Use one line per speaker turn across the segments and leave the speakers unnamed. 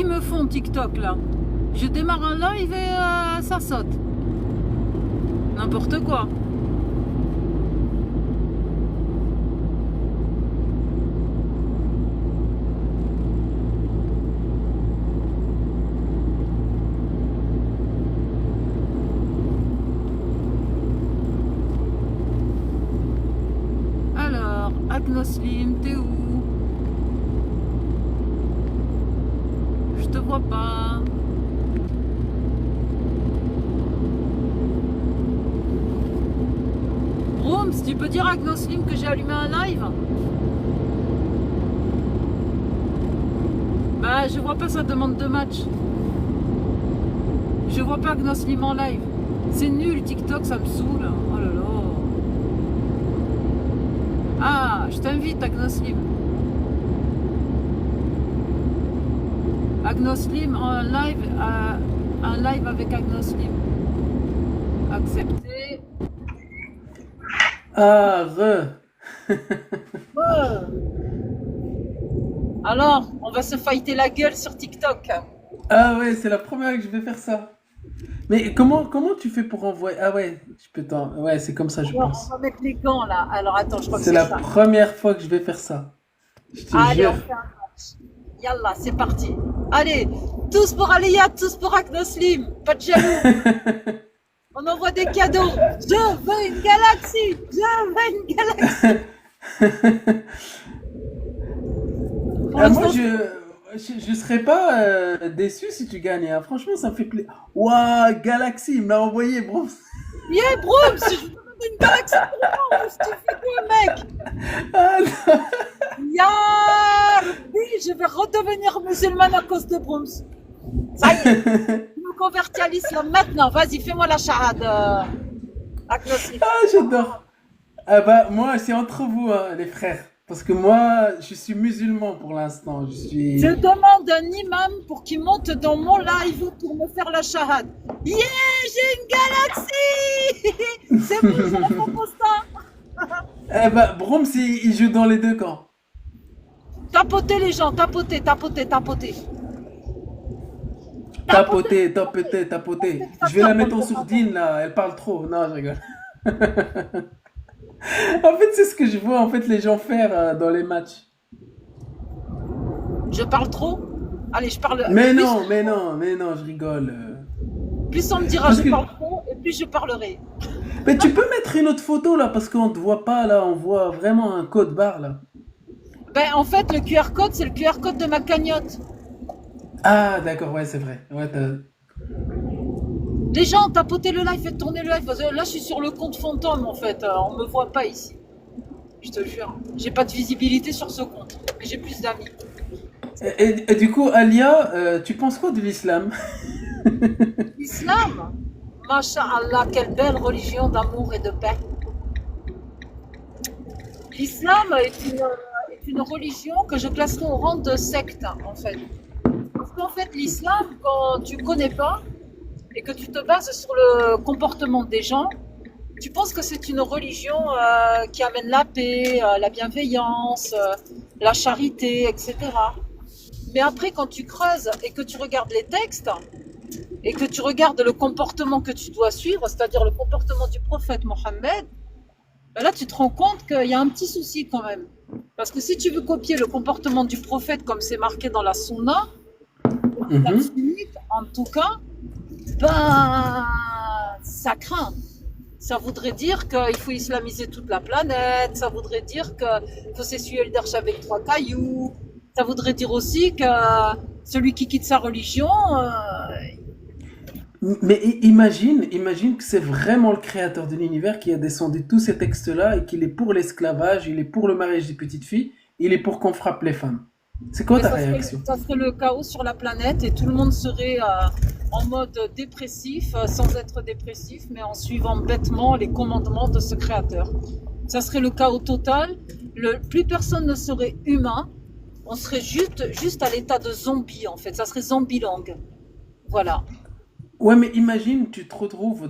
qu'ils me font TikTok là? Je démarre un live et ça saute. N'importe quoi. Alors, Agnoslim, t'es où? Je te vois pas. Rooms, tu peux dire à Agnoslim que j'ai allumé un live? Bah, je vois pas sa demande de match. Je vois pas Agnoslim en live. C'est nul, TikTok, ça me saoule. Oh là là. Ah, je t'invite, Agnoslim. Agnoslim en live, un live avec Agnoslim. Accepté.
Ah,
Oh. Alors, on va se fighter la gueule sur TikTok.
Ah ouais, c'est la première que je vais faire ça. Mais comment tu fais pour envoyer? Ah ouais, je peux t'en... Ouais, c'est comme ça, je
Alors, on
pense.
va mettre les gants là. Alors, attends, je crois que
C'est
c'est
la
ça.
première fois que je vais faire ça. Je te
Allez, on
jure.
fait un match. Yallah, c'est parti. Allez, tous pour Aliyah, tous pour Agnoslim. Pas de jaloux. On envoie des cadeaux. Je veux une galaxie. Je veux une galaxie. Pour
Ah, moi,
l'instant,
je serais pas déçu si tu gagnes, hein. Franchement, ça me fait plaisir. Waouh, Galaxy, il m'a envoyé, bro.
yeah, bro, si je vous demande une galaxie pour moi, je te fais quoi, mec?
Ah, non.
Ya Rabbi, je vais redevenir musulmane à cause de Brooms. Ça y est, je me convertis à l'islam maintenant. Vas-y, fais-moi la shahad, Agnoslim.
Ah, j'adore. Ah bah, moi, c'est entre vous, hein, les frères. Parce que moi, je suis musulman pour l'instant. Je
Je
suis...
demande un imam pour qu'il monte dans mon live pour me faire la shahad. Yeah, j'ai une galaxie. C'est bon, je la propose ça.
Eh bah, Broms, il joue dans les deux camps.
Tapotez les gens, tapotez, tapotez, tapotez. Tapotez,
Tapoter, tapoter, tapoter.
ça
Je vais la mettre en
tapote.
sourdine, là. Elle parle trop. Non, je rigole. En fait, c'est ce que je vois, en fait, les gens faire dans les matchs.
Je parle trop? Allez, je parle.
Mais non, mais non, mais non, je rigole.
Plus on me dira
Parce
je
que...
parle trop, et plus je parlerai.
Mais tu peux mettre une autre photo, là, parce qu'on te voit pas, là. On voit vraiment un code barre, là.
Ben, en fait, le QR code, c'est le QR code de ma cagnotte.
Ah, d'accord, ouais, c'est vrai. Ouais,
Les gens, tapotez le live, faites tourner le live. Parce que là, je suis sur le compte fantôme, en fait. On me voit pas ici. Je te jure. J'ai pas de visibilité sur ce compte. Mais j'ai plus d'amis.
et du coup, Alia, tu penses quoi de l'islam?
L'islam, Masha'Allah, quelle belle religion d'amour et de paix. L'islam est une religion que je classerai au rang de secte, en fait. Parce qu'en fait, l'islam, quand tu connais pas et que tu te bases sur le comportement des gens, tu penses que c'est une religion qui amène la paix, la bienveillance, la charité, etc. Mais après, quand tu creuses et que tu regardes les textes et que tu regardes le comportement que tu dois suivre, c'est-à-dire le comportement du prophète Mohammed, ben là, tu te rends compte qu'il y a un petit souci quand même. Parce que si tu veux copier le comportement du prophète comme c'est marqué dans la Sunna, la
Mhm.
sunnite, en tout cas, ben, ça craint. Ça voudrait dire qu'il faut islamiser toute la planète, ça voudrait dire qu'il faut s'essuyer le derche avec trois cailloux, ça voudrait dire aussi que celui qui quitte sa religion,
Mais imagine que c'est vraiment le créateur de l'univers qui a descendu tous ces textes-là et qu'il est pour l'esclavage, il est pour le mariage des petites filles, il est pour qu'on frappe les femmes. C'est quoi
mais
ta réaction?
ça serait le chaos sur la planète et tout le monde serait en mode dépressif, sans être dépressif, mais en suivant bêtement les commandements de ce créateur. Ça serait le chaos total, plus personne ne serait humain, on serait juste à l'état de zombie en fait, ça serait zombie-lang. Voilà.
Ouais, mais imagine, tu te retrouves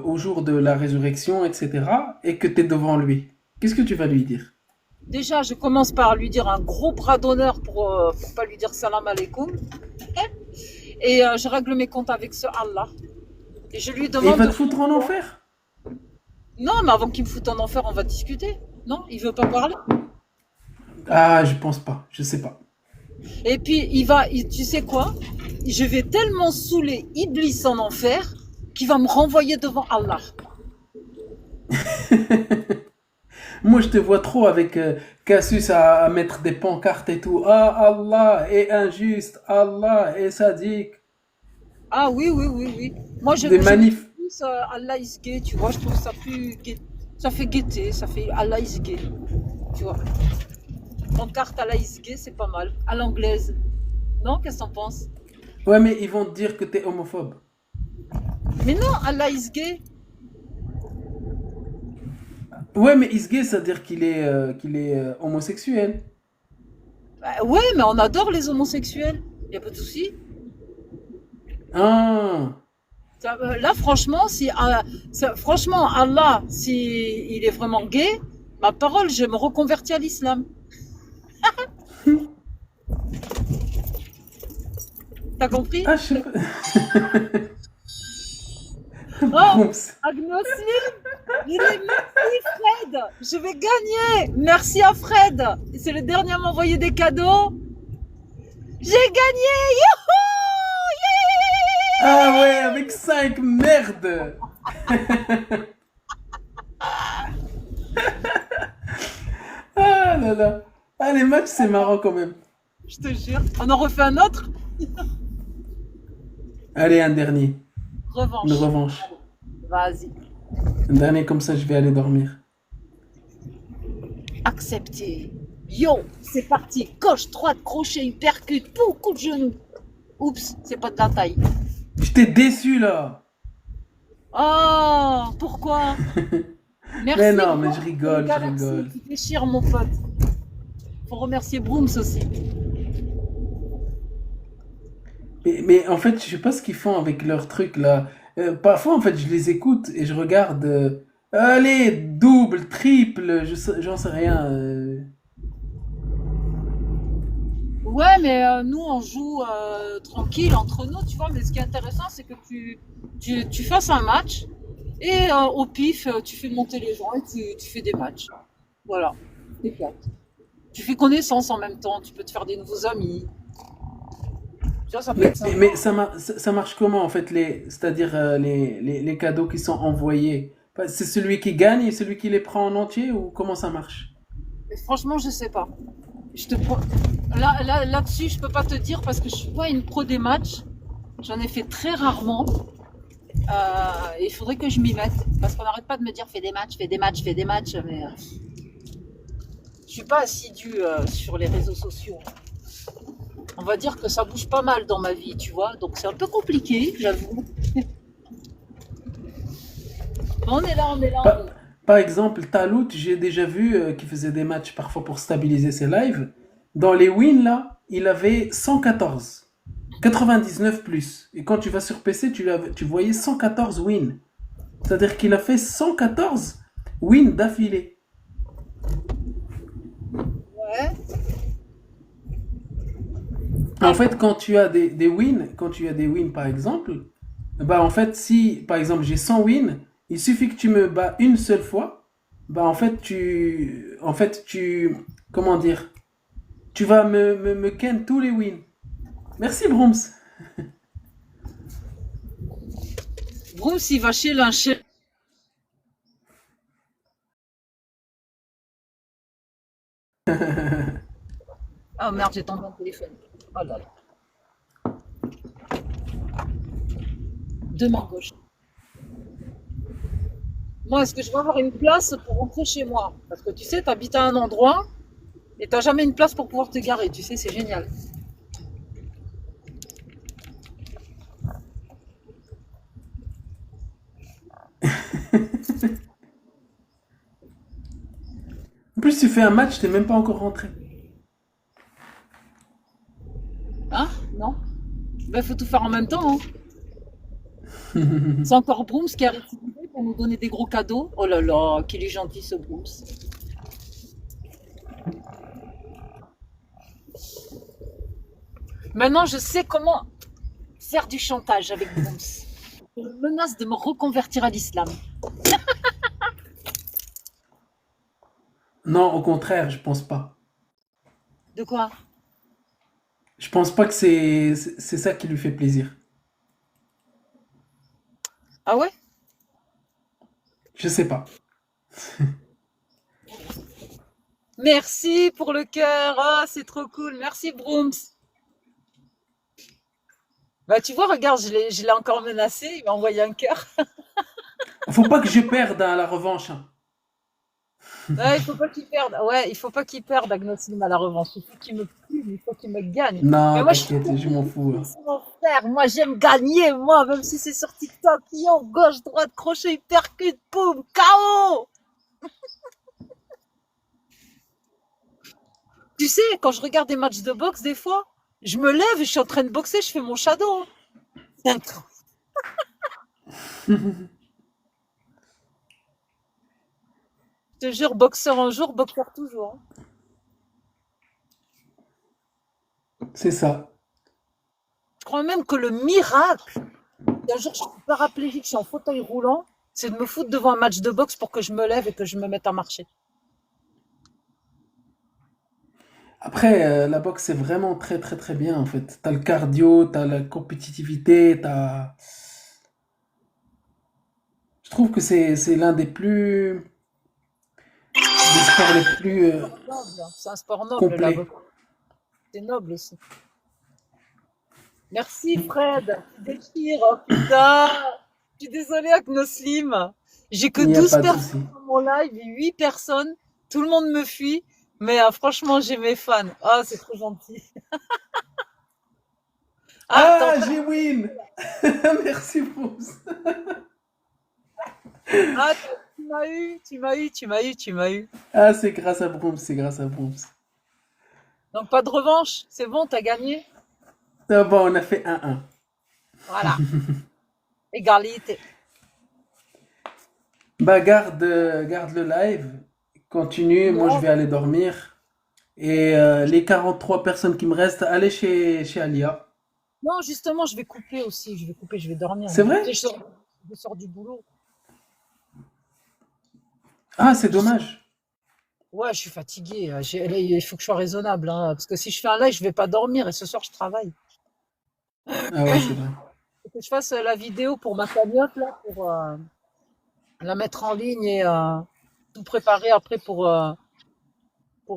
au jour de la résurrection, etc., et que tu es devant lui. Qu'est-ce que tu vas lui dire?
Déjà, je commence par lui dire un gros bras d'honneur pour pas lui dire salam alaikum. et je règle mes comptes avec ce Allah. Et je lui
Et il
demande
va
de
te
faire
foutre en
quoi?
enfer?
Non, mais avant qu'il me foute en enfer, on va discuter. Non, il veut pas parler.
Ah, je pense pas, je sais pas.
Et puis, tu sais quoi? Je vais tellement saouler Iblis en enfer qu'il va me renvoyer devant Allah.
Moi, je te vois trop avec Cassius à mettre des pancartes et tout. Ah, Allah est injuste, Allah est sadique.
Ah oui, oui, oui, oui. Moi,
Des
je mets
manifs.
plus Allah is gay, tu vois. Je trouve ça plus ça fait gaieté, ça fait Allah is gay, tu vois. Pancarte Allah is gay, c'est pas mal. À l'anglaise. Non, qu'est-ce que t'en penses?
Ouais, mais ils vont te dire que t'es homophobe.
Mais non, Allah is gay.
Ouais, mais Isgay, ça veut dire qu'il est homosexuel.
Bah, ouais, mais on adore les homosexuels. Y a pas de souci.
Ah,
Là, franchement, franchement, Allah, si il est vraiment gay, ma parole, je me reconvertis à l'islam. T'as compris?
ah, je sais pas.
Oh,
Brooms.
Agnosine, merci Fred, je vais gagner. Merci à Fred. C'est le dernier à m'envoyer des cadeaux. J'ai gagné. Youhou!
Ah
Yeah!
ouais, avec 5 merde. Ah là là. Ah, les matchs, c'est marrant quand même.
Je te jure. On en refait un autre.
Allez, un dernier. Une
Revanche.
revanche.
Vas-y.
Un dernier, comme ça, je vais aller dormir.
Accepté. Yo, c'est parti. Gauche, droite, crochet, hypercute, pou, coup de genou. Oups, c'est pas de la taille.
Je t'ai déçu là.
Oh, pourquoi?
Mais
Merci
non, mais
Brooms
je
pour le
rigole, je
Galaxy.
rigole.
Tu déchires mon pote. Faut remercier Brooms aussi.
Mais en fait, je sais pas ce qu'ils font avec leurs trucs là. Parfois, en fait, je les écoute et je regarde. Allez, double, triple, j'en sais rien.
Ouais, mais nous, on joue tranquille entre nous, tu vois. Mais ce qui est intéressant, c'est que tu fasses un match et au pif, tu fais monter les gens et tu fais des matchs. Voilà, c'est plate. Tu fais connaissance en même temps, tu peux te faire des nouveaux amis. Tu vois, ça peut être sympa.
Mais ça marche comment en fait, c'est-à-dire les cadeaux qui sont envoyés? Enfin, c'est celui qui gagne et celui qui les prend en entier ou comment ça marche?
Mais franchement, je sais pas. Je te pro- là-dessus, je peux pas te dire parce que je suis pas une pro des matchs. J'en ai fait très rarement. Il faudrait que je m'y mette parce qu'on n'arrête pas de me dire fais des matchs, fais des matchs, fais des matchs, mais je suis pas assidue sur les réseaux sociaux. On va dire que ça bouge pas mal dans ma vie, tu vois, donc c'est un peu compliqué, j'avoue. On est là, on est là, on
Par,
est là.
par exemple, Talout, j'ai déjà vu qu'il faisait des matchs parfois pour stabiliser ses lives. Dans les wins là, il avait 114. 99 plus. Et quand tu vas sur PC, tu voyais 114 wins. C'est-à-dire qu'il a fait 114 wins d'affilée.
Ouais.
En fait, quand tu as des wins, quand tu as des wins par exemple, bah en fait, si par exemple j'ai 100 wins, il suffit que tu me bats une seule fois, bah comment dire, tu vas me ken tous les wins. Merci Brooms.
Bruce, il va chez l'un chez. Ah merde, j'ai tombé un téléphone. Oh là là. De ma gauche. Moi, est-ce que je vais avoir une place pour rentrer chez moi? Parce que tu sais, tu habites à un endroit et t'as jamais une place pour pouvoir te garer. Tu sais, c'est génial.
En plus, tu fais un match, t'es même pas encore rentré.
Hein? Non? Ben, faut tout faire en même temps, hein. C'est encore Brooms qui a récidivé pour nous donner des gros cadeaux. Oh là là, qu'il est gentil ce Brooms. Maintenant, je sais comment faire du chantage avec Brooms. Il me menace de me reconvertir à l'islam.
Non, au contraire, je pense pas.
De quoi?
Je pense pas que c'est ça qui lui fait plaisir.
Ah ouais?
Je sais pas.
Merci pour le cœur. Ah, c'est trop cool. Merci, Brooms. Bah, tu vois, regarde, je l'ai encore menacé. Il m'a envoyé un cœur.
Faut pas que je perde hein, la revanche, hein.
Ouais, il faut pas qu'il perde. Ouais, il faut pas qu'il perde Agnosine à la revanche. Il faut qu'il me plume, il faut qu'il me gagne. Mais
Non,
moi, je suis
t'inquiète, je m'en fous, hein.
c'est mon frère. Moi, j'aime gagner, moi, même si c'est sur TikTok. Yo, gauche, droite, crochet, percute, boum, KO. Tu sais, quand je regarde des matchs de boxe, des fois, je me lève et je suis en train de boxer, je fais mon shadow. C'est un truc. Je te jure, boxeur un jour, boxeur toujours.
C'est ça.
Je crois même que le miracle, un jour je suis paraplégique, je suis en fauteuil roulant, c'est de me foutre devant un match de boxe pour que je me lève et que je me mette à marcher.
Après, la boxe, c'est vraiment très très très bien en fait. T'as le cardio, t'as la compétitivité, t'as. Je trouve que c'est l'un des sports les plus
Noble, c'est un sport noble, la
complets.
boxe. C'est noble aussi. Merci Fred. Tu déchires, oh putain. Je suis désolée avec nos slims. J'ai que
Il n'y a
12
pas de
personnes
souci.
dans mon live et 8 personnes. Tout le monde me fuit. Mais franchement, j'ai mes fans. Ah, c'est trop gentil. Ah, t'es en
Ah,
train de...
j'ai win! Merci Bruce.
Ah, tu m'as eu, tu m'as eu, tu m'as eu, tu m'as eu.
Ah, c'est grâce à Bruce, c'est grâce à Bruce.
Donc pas de revanche. C'est bon, t'as gagné.
Ah bon, on a fait 1-1.
Voilà. Égalité.
Bah, garde le live. Continue, moi je
Non,
vais aller dormir. Et les 43 personnes qui me restent, allez chez Alia.
non, justement, je vais couper aussi. Je vais couper, je vais dormir.
C'est
Tu sais,
vrai?
je sors du boulot.
Ah, c'est
Je sors-
dommage.
Ouais, je suis fatiguée. Là, il faut que je sois raisonnable, hein, parce que si je fais un live, je vais pas dormir et ce soir, je travaille.
Ah ouais, c'est vrai.
Faut que je fasse la vidéo pour ma cagnotte, là, pour la mettre en ligne et tout préparer après pour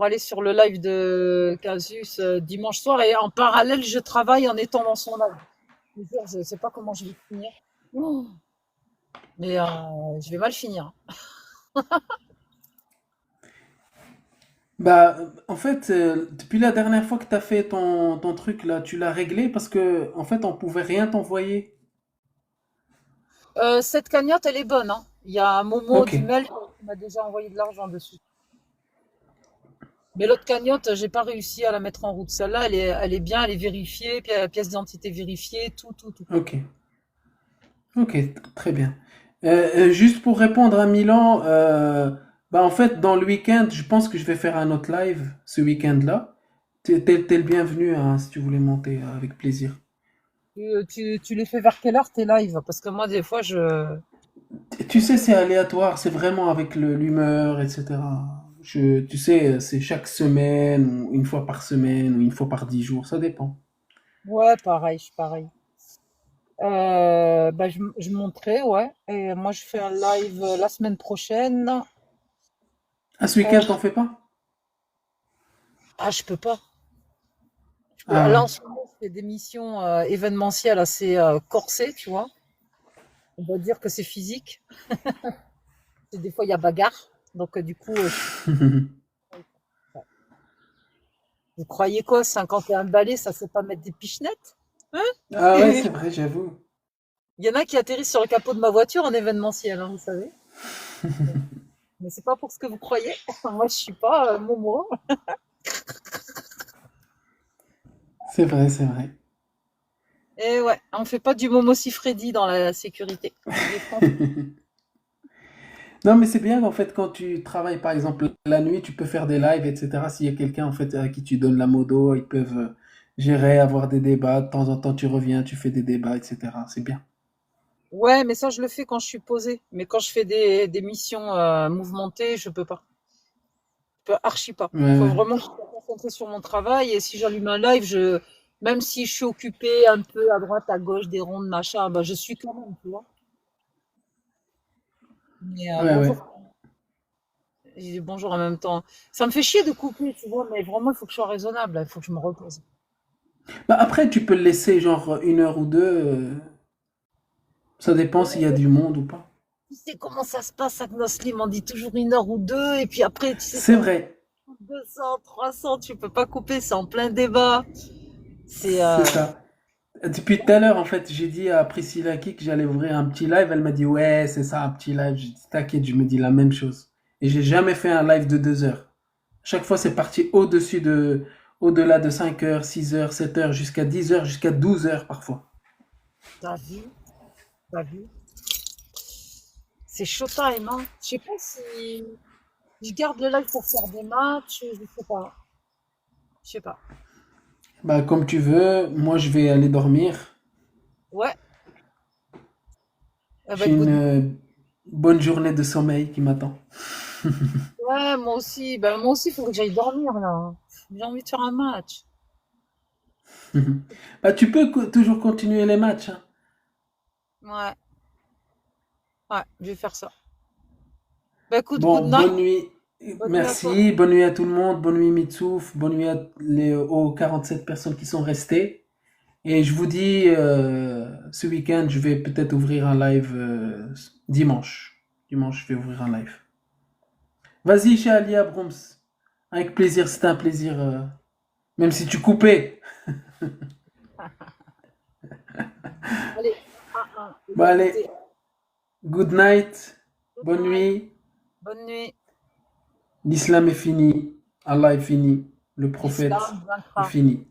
aller sur le live de Casus dimanche soir. Et en parallèle, je travaille en étant dans son live. Je ne sais pas comment je vais finir. Ouh. Mais je vais mal finir.
Bah, en fait, depuis la dernière fois que tu as fait ton truc là, tu l'as réglé parce que en fait, on pouvait rien t'envoyer.
Cette cagnotte, elle est bonne, hein. Il y a un Momo
Ok,
du Mail qui m'a déjà envoyé de l'argent dessus. Mais l'autre cagnotte, j'ai pas réussi à la mettre en route. Celle-là, elle est bien, elle est vérifiée, pièce d'identité vérifiée, tout, tout, tout.
ok, ok, très bien. Juste pour répondre à Milan, bah en fait, dans le week-end, je pense que je vais faire un autre live ce week-end-là. T'es le bienvenu hein, si tu voulais monter avec plaisir.
Tu les fais vers quelle heure tes lives? Parce que moi, des fois,
Tu sais, c'est aléatoire, c'est vraiment avec l'humeur, etc. Tu sais, c'est chaque semaine, ou une fois par semaine, ou une fois par 10 jours, ça dépend.
Ouais, pareil, je suis pareil. Bah, je monterai, ouais. Et moi, je fais un live la semaine prochaine.
Ah, ce week-end, t'en fais pas?
Ah, je peux pas.
Ah
Là,
ouais.
en ce moment, je fais des missions événementielles assez corsées, tu vois. On va dire que c'est physique. Des fois, il y a bagarre. Donc, du coup, vous croyez quoi, 51 balais, ça sait pas mettre des pichenettes? Hein?
Ah ouais, c'est
Il
vrai, j'avoue.
y en a qui atterrissent sur le capot de ma voiture en événementiel, hein, vous savez. Mais c'est pas pour ce que vous croyez. Moi, je suis pas Momo.
C'est vrai, c'est vrai.
Et ouais, on fait pas du Momo Freddy dans la sécurité. On est franc.
Non, mais c'est bien en fait quand tu travailles par exemple la nuit, tu peux faire des lives, etc. S'il y a quelqu'un en fait à qui tu donnes la modo, ils peuvent J'irai avoir des débats. De temps en temps, tu reviens, tu fais des débats, etc. C'est bien.
Ouais, mais ça, je le fais quand je suis posée. Mais quand je fais des missions mouvementées, je peux pas. Je peux archi pas.
Ouais,
Faut
ouais.
vraiment que je sois concentrée sur mon travail. Et si j'allume un live, même si je suis occupée un peu à droite, à gauche, des rondes, machin, bah, je suis quand même, tu vois. Mais
Ouais, ouais.
bonjour. Je dis bonjour en même temps. Ça me fait chier de couper, tu vois, mais vraiment, il faut que je sois raisonnable. Il faut que je me repose.
Bah après, tu peux le laisser genre 1 heure ou 2. Ça dépend s'il y a
Ouais,
du monde ou pas.
tu sais comment ça se passe à Knoslim, on dit toujours 1 heure ou 2, et puis après, tu sais,
C'est
ça
vrai.
200, 300, tu peux pas couper, c'est en plein débat. C'est
C'est ça. Depuis tout à l'heure, en fait, j'ai dit à Priscilla Ki que j'allais ouvrir un petit live. Elle m'a dit, ouais, c'est ça, un petit live. J'ai dit, t'inquiète, je me dis la même chose. Et j'ai jamais fait un live de 2 heures. Chaque fois, c'est parti au-delà de 5 heures, 6 heures, 7 heures, jusqu'à 10 heures, jusqu'à 12 heures parfois.
t'as vu, t'as vu. C'est showtime, hein. Je sais pas si je garde le live pour faire des matchs, je sais pas. Je sais pas.
Bah, comme tu veux, moi, je vais aller dormir.
Ouais, eh
J'ai
ben, good.
une bonne journée de sommeil qui m'attend.
Ouais, moi aussi. Ben, moi aussi, il faut que j'aille dormir, là. J'ai envie de faire un match.
Bah, tu peux toujours continuer les matchs, hein.
Ouais, ouais, je vais faire ça. Ben, écoute, good
Bon,
night.
bonne nuit.
Bonne nuit à toi.
Merci. Bonne nuit à tout le monde. Bonne nuit Mitsouf. Bonne nuit aux 47 personnes qui sont restées. Et je vous dis, ce week-end, je vais peut-être ouvrir un live dimanche. Dimanche, je vais ouvrir un live. Vas-y, chez Ali Abrams. Avec plaisir, c'était un plaisir. Même si tu coupais.
Allez, 1-1. Eh
Bon,
ben,
allez.
écoutez,
Good night.
good
Bonne
night.
nuit.
Bonne nuit.
L'islam est fini. Allah est fini. Le prophète
L'islam
est
vaincra.
fini.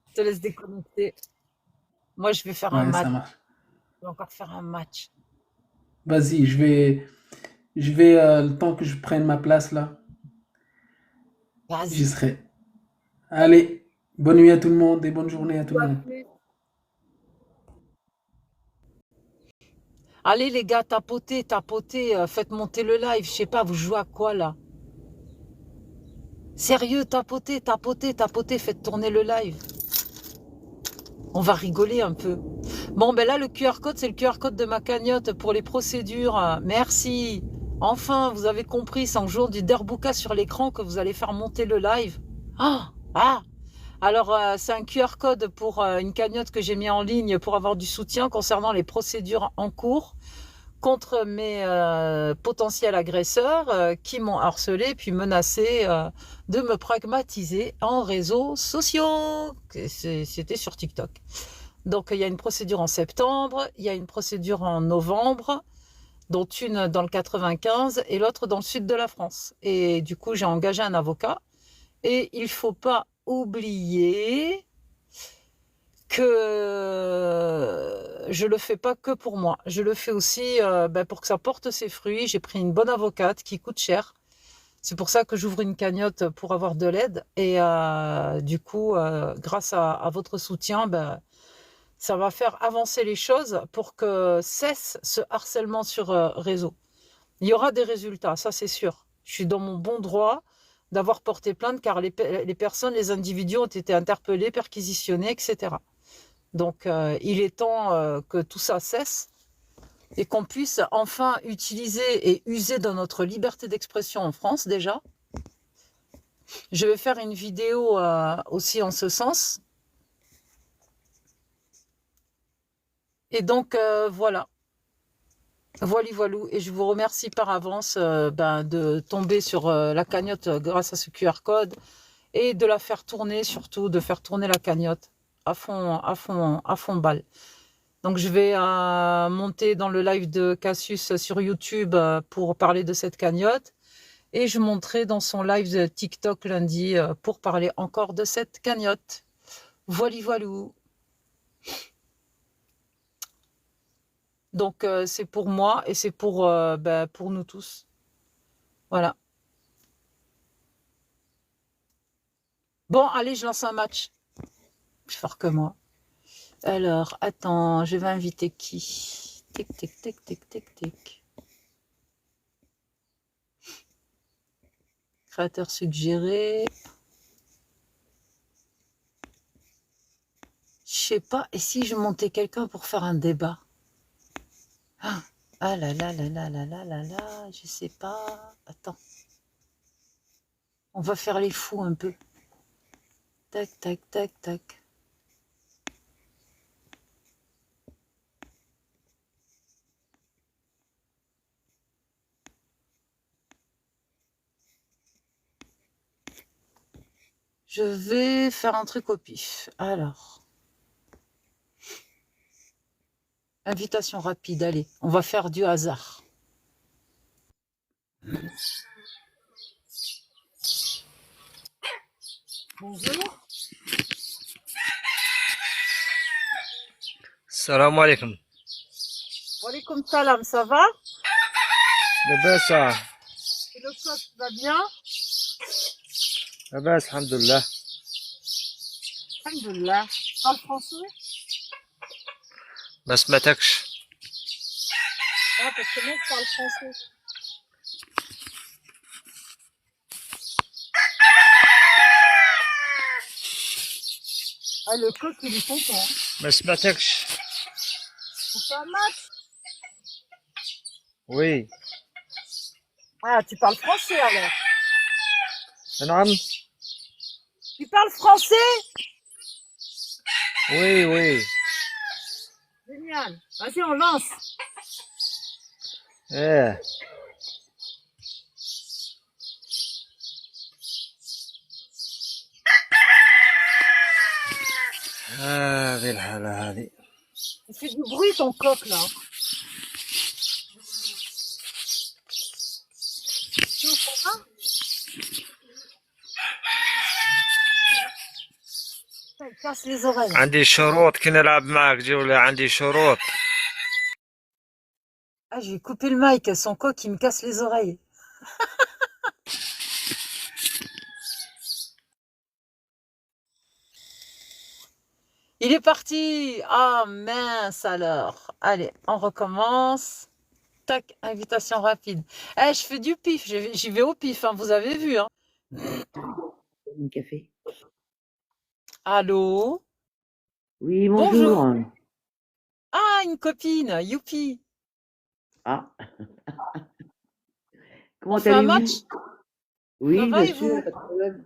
Je te laisse déconnecter. Moi, je vais faire un
Ouais,
match.
ça marche.
Je vais encore faire un match.
Vas-y, le temps que je prenne ma place là, j'y
Vas-y.
serai. Allez, bonne nuit à tout le monde et bonne journée à tout
Bisous,
le
à
monde.
plus. Allez, les gars, tapotez, tapotez, faites monter le live. Je sais pas, vous jouez à quoi là? Sérieux, tapotez, tapotez, tapotez, faites tourner le live. On va rigoler un peu. Bon, ben là, le QR code, c'est le QR code de ma cagnotte pour les procédures. Merci. Enfin, vous avez compris, c'est en jouant du Derbuka sur l'écran que vous allez faire monter le live. Ah, ah. Alors, c'est un QR code pour une cagnotte que j'ai mis en ligne pour avoir du soutien concernant les procédures en cours contre mes potentiels agresseurs qui m'ont harcelé puis menacé de me pragmatiser en réseaux sociaux. C'était sur TikTok. Donc il y a une procédure en septembre, il y a une procédure en novembre, dont une dans le 95 et l'autre dans le sud de la France. Et du coup, j'ai engagé un avocat. Et il ne faut pas oublier que je le fais pas que pour moi. Je le fais aussi pour que ça porte ses fruits. J'ai pris une bonne avocate qui coûte cher. C'est pour ça que j'ouvre une cagnotte pour avoir de l'aide. Et du coup, grâce à votre soutien, ça va faire avancer les choses pour que cesse ce harcèlement sur réseau. Il y aura des résultats, ça c'est sûr. Je suis dans mon bon droit d'avoir porté plainte car les personnes, les individus ont été interpellés, perquisitionnés, etc. Donc, il est temps que tout ça cesse et qu'on puisse enfin utiliser et user de notre liberté d'expression en France déjà. Je vais faire une vidéo aussi en ce sens. Et donc, voilà. Voilou. Et je vous remercie par avance de tomber sur la cagnotte grâce à ce QR code et de la faire tourner, surtout de faire tourner la cagnotte à fond balle. Donc je vais monter dans le live de Cassius sur YouTube pour parler de cette cagnotte et je monterai dans son live de TikTok lundi pour parler encore de cette cagnotte. Voilou. Donc c'est pour moi et c'est pour nous tous. Voilà. Bon, allez, je lance un match. Plus fort que moi. Alors, attends, je vais inviter qui? Tic, tic, tic, tic, tic, tic. Créateur suggéré. Je sais pas. Et si je montais quelqu'un pour faire un débat? Ah, ah là là là là là là là là, je sais pas. Attends, on va faire les fous un peu. Tac, tac, tac, tac. Je vais faire un truc au pif. Alors, invitation rapide, allez, on va faire du hasard. Bonjour.
السلام عليكم.
Walaikum salam, ça va?
لاباس
Et le coq va bien?
لاباس الحمد لله.
Alhamdulillah. Parle français?
ما سمعتكش.
Ah, parce que moi, je parle français. Ah, le coq, il est content.
ما سمعتكش.
On fait un match?
وي.
Ah, tu parles français alors?
نعم.
Tu parles français?
وي وي.
Génial. Vas-y, on lance.
ايه. هذه الحالة هذه.
Il fait du bruit ton coq là. Tu entends pas? Ça, il casse les oreilles.
عندي شروط كي نلعب معك جولة، عندي شروط.
Ah, je vais couper le mic. Son coq, il me casse les oreilles. Il est parti. Ah, mince alors. Allez, on recommence. Tac, invitation rapide. Eh, je fais du pif. J'y vais au pif, hein, vous avez vu. Hein.
Mon café.
Allô?
Oui,
Bonjour.
bonjour.
Ah, une copine. Youpi.
Ah,
On
comment
fait un
allez-vous?
match? Ça
Oui,
va
bien
et
sûr,
vous?
pas de problème.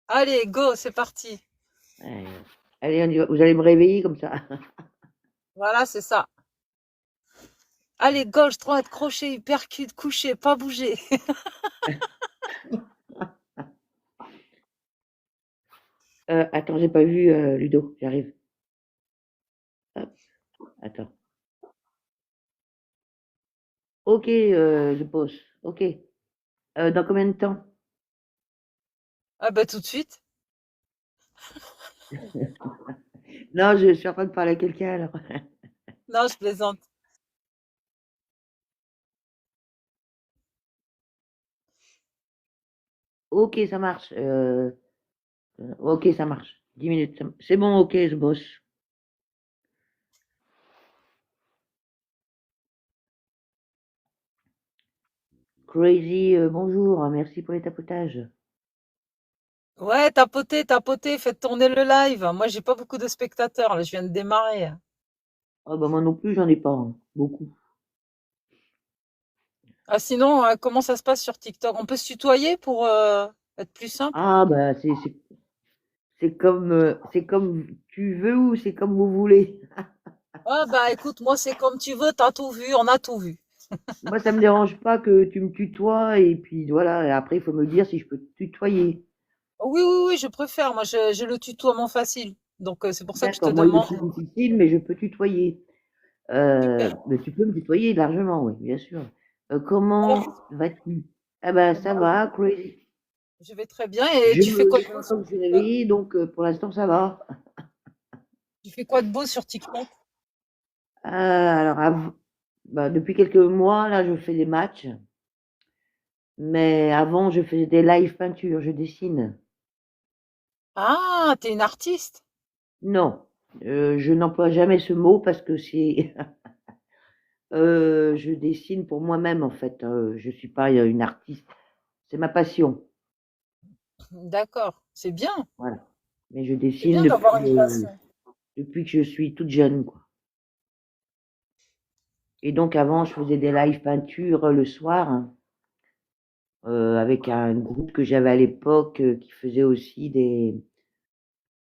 Allez, go, c'est parti.
Euh, Allez, on y va. Vous allez me réveiller comme ça.
Voilà, c'est ça. Allez, gauche, droite, crochet, hypercute, coucher, pas bouger.
Attends, j'ai pas vu Ludo, j'arrive. Hop, attends. Ok, je pose. Ok. Dans combien de temps?
Ah bah tout de suite.
Non, je suis en train de parler à quelqu'un alors.
Non, je plaisante.
Ok, ça marche. Ok, ça marche. 10 minutes. C'est bon, ok, je bosse. Crazy, bonjour, merci pour les tapotages.
Ouais, tapotez, faites tourner le live. Moi, j'ai pas beaucoup de spectateurs, là, je viens de démarrer.
Oh, bah moi non plus, j'en ai pas hein, beaucoup.
Ah, sinon, comment ça se passe sur TikTok? On peut se tutoyer pour être plus simple?
Ah, bah c'est comme tu veux ou c'est comme vous voulez.
Ah bah écoute, moi c'est comme tu veux, t'as tout vu, on a tout vu.
Moi, ça me dérange pas que tu me tutoies et puis voilà. Et après, il faut me dire si je peux te tutoyer.
Oui, oui, oui, je préfère. Moi, j'ai le tutoiement facile. Donc, c'est pour ça que je te
D'accord. Moi, il est
demande.
plus difficile, mais je peux tutoyer.
Super.
Mais tu peux me tutoyer largement, oui, bien sûr.
Alors,
Comment vas-tu? Ah ben, ça
moi,
va, Crazy.
je vais très bien. Et tu fais quoi de
Je
beau
crois
sur
que je suis
TikTok?
réveillée, donc pour l'instant, ça va.
Tu fais quoi de beau sur TikTok?
Alors, bah, depuis quelques mois, là, je fais des matchs. Mais avant, je faisais des live peintures, je dessine.
Ah, t'es une artiste?
Non, je n'emploie jamais ce mot parce que c'est, je dessine pour moi-même en fait. Je suis pas une artiste. C'est ma passion,
D'accord, c'est bien.
voilà. Mais je
C'est
dessine
bien d'avoir une passion.
depuis que je suis toute jeune, quoi. Et donc avant, je faisais des live peinture le soir, hein, avec un groupe que j'avais à l'époque qui faisait aussi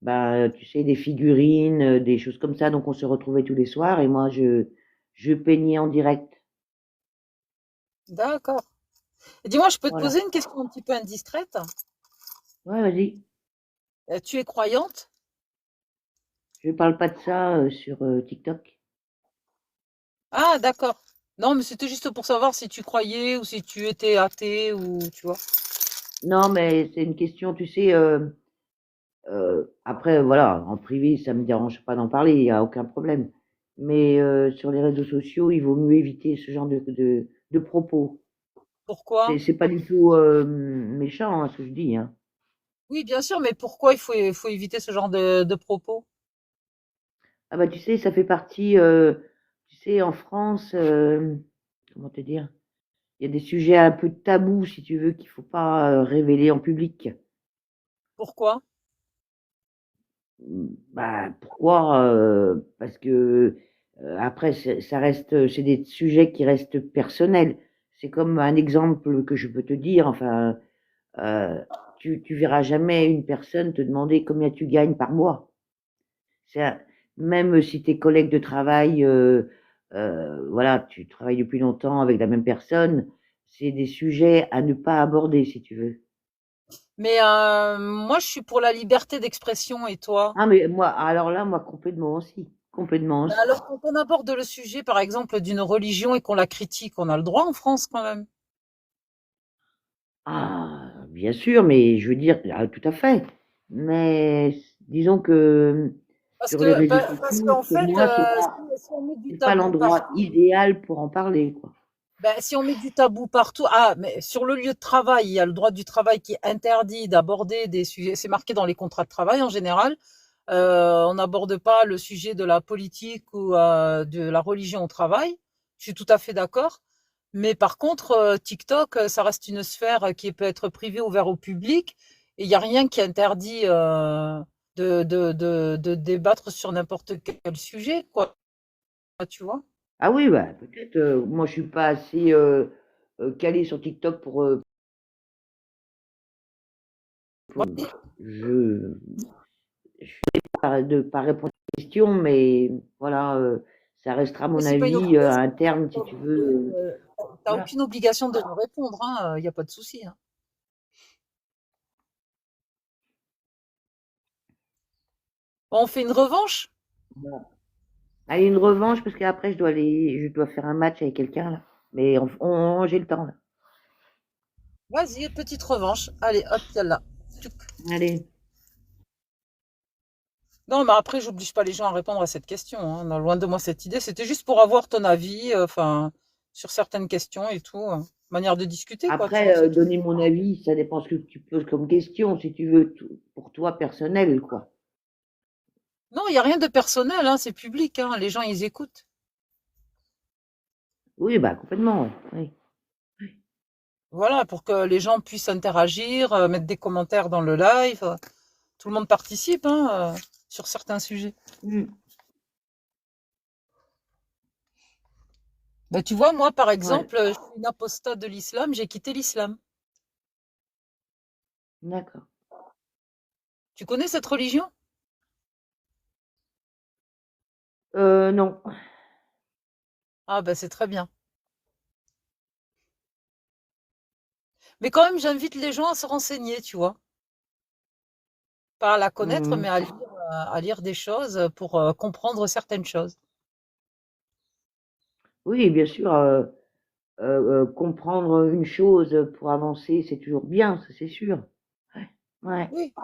bah, tu sais, des figurines, des choses comme ça. Donc on se retrouvait tous les soirs et moi je peignais en direct.
D'accord. Et dis-moi, je peux te
Voilà.
poser une question un petit peu indiscrète?
Ouais, vas-y.
Tu es croyante?
Je parle pas de ça sur TikTok.
Ah, d'accord. Non, mais c'était juste pour savoir si tu croyais ou si tu étais athée ou tu vois.
Non, mais c'est une question, tu sais. Après, voilà, en privé, ça me dérange pas d'en parler, il y a aucun problème. Mais sur les réseaux sociaux, il vaut mieux éviter ce genre de propos.
Pourquoi?
C'est pas du tout méchant, hein, ce que je dis, hein.
Oui, bien sûr, mais pourquoi il faut éviter ce genre de propos?
Ah bah tu sais, ça fait partie, tu sais, en France, comment te dire, il y a des sujets un peu tabous, si tu veux, qu'il faut pas révéler en public.
Pourquoi?
Bah pourquoi? Parce que après, ça reste, c'est des sujets qui restent personnels. C'est comme un exemple que je peux te dire. Enfin, euh, tu verras jamais une personne te demander combien tu gagnes par mois. C'est un- Même si tes collègues de travail, voilà, tu travailles depuis longtemps avec la même personne, c'est des sujets à ne pas aborder, si tu veux.
Mais moi, je suis pour la liberté d'expression et toi?
Ah, mais moi, alors là, moi, complètement aussi. Complètement
Ben
aussi.
alors, quand on aborde le sujet, par exemple, d'une religion et qu'on la critique, on a le droit en France quand même.
Ah, bien sûr, mais je veux dire, ah, tout à fait. Mais disons que
Parce
sur les
que,
réseaux
parce
sociaux,
qu'en
pour
fait,
moi,
si on met du
c'est pas
tabou
l'endroit
partout,
idéal pour en parler, quoi.
ben, si on met du tabou partout, ah, mais sur le lieu de travail, il y a le droit du travail qui est interdit d'aborder des sujets. C'est marqué dans les contrats de travail en général. On n'aborde pas le sujet de la politique ou de la religion au travail. Je suis tout à fait d'accord. Mais par contre, TikTok, ça reste une sphère qui peut être privée, ouverte au public, et il n'y a rien qui interdit de débattre sur n'importe quel sujet, quoi. Tu vois?
Ah oui, bah, peut-être, moi, je suis pas assez calée sur TikTok je, je suis de pas répondre à la question, mais voilà, ça restera
Mais
mon
c'est pas une
avis
obligation.
interne, si tu veux.
T'as
Voilà.
aucune obligation de me répondre, hein. Il n'y a pas de souci, hein. Bon, on fait une revanche?
Voilà. Allez, une revanche, parce qu'après, je dois faire un match avec quelqu'un, là. Mais j'ai le temps, là.
Vas-y, petite revanche. Allez, hop, yallah. Tchouk.
Allez.
Non, mais après, j'oblige pas les gens à répondre à cette question, hein. Non, loin de moi cette idée. C'était juste pour avoir ton avis, enfin, sur certaines questions et tout. Manière de discuter, quoi, tu vois,
Après,
c'est tout.
donner mon avis, ça dépend ce que tu poses comme question, si tu veux, pour toi, personnel, quoi.
Non, il n'y a rien de personnel, hein, c'est public, hein. Les gens, ils écoutent.
Oui, bah, complètement, oui.
Voilà, pour que les gens puissent interagir, mettre des commentaires dans le live. Tout le monde participe, hein, sur certains sujets.
Mm.
Ben, tu vois, moi, par
Ouais,
exemple, je suis une apostate de l'islam, j'ai quitté l'islam.
d'accord.
Tu connais cette religion?
Non.
Ah, ben, c'est très bien. Mais quand même, j'invite les gens à se renseigner, tu vois. Pas à la connaître, mais
Mhm.
à lire des choses pour comprendre certaines choses.
Oui, bien sûr, comprendre une chose pour avancer, c'est toujours bien, ça, c'est sûr. Ouais. Ouais.
Oui,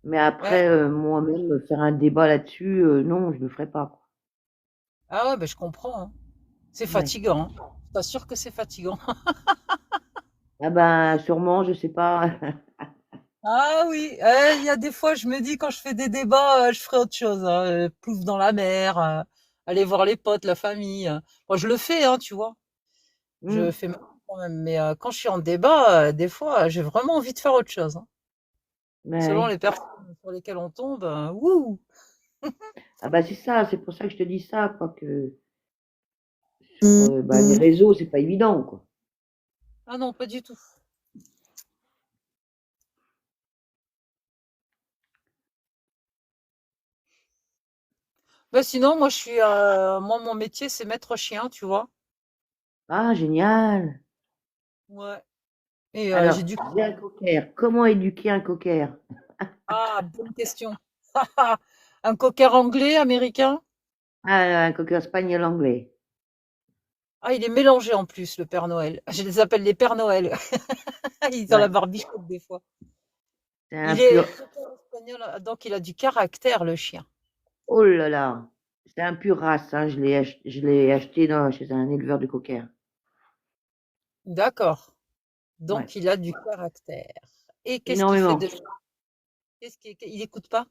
Mais
ouais.
après, moi-même, faire un débat là-dessus, non, je ne le ferai pas, quoi.
Ah ouais, ben, je comprends, hein. C'est
Ouais.
fatigant, hein. Je t'assure que c'est fatigant.
Ah ben, sûrement, je sais pas.
Ah oui, il y a des fois, je me dis quand je fais des débats, je ferai autre chose, hein, plouf dans la mer, aller voir les potes, la famille. Moi, je le fais, hein, tu vois. Je
Hmm,
fais quand même, mais quand je suis en débat, des fois, j'ai vraiment envie de faire autre chose, hein. Selon
ouais.
les personnes sur lesquelles on tombe, wouh!
Ah bah c'est ça, c'est pour ça que je te dis ça, quoi, que sur bah, les réseaux, c'est pas évident, quoi.
Ah non, pas du tout. Bah sinon, moi, moi, mon métier, c'est maître chien, tu vois.
Ah, génial.
Ouais. Et
Alors,
j'ai dû.
j'ai un cocker. Comment éduquer un cocker?
Ah, bonne question. Un cocker anglais, américain?
Ah, un cocker spaniel anglais.
Ah, il est mélangé en plus, le Père Noël. Je les appelle les Pères Noël. Ils ont la
Ouais.
barbichette des fois.
C'est un
Il est
pur.
cocker espagnol, donc il a du caractère, le chien.
Oh là là. C'est un pur race, hein. Je l'ai acheté chez un éleveur de cocker.
D'accord.
Ouais.
Donc il a du caractère. Et qu'est-ce qu'il fait de...
Énormément.
Il écoute pas?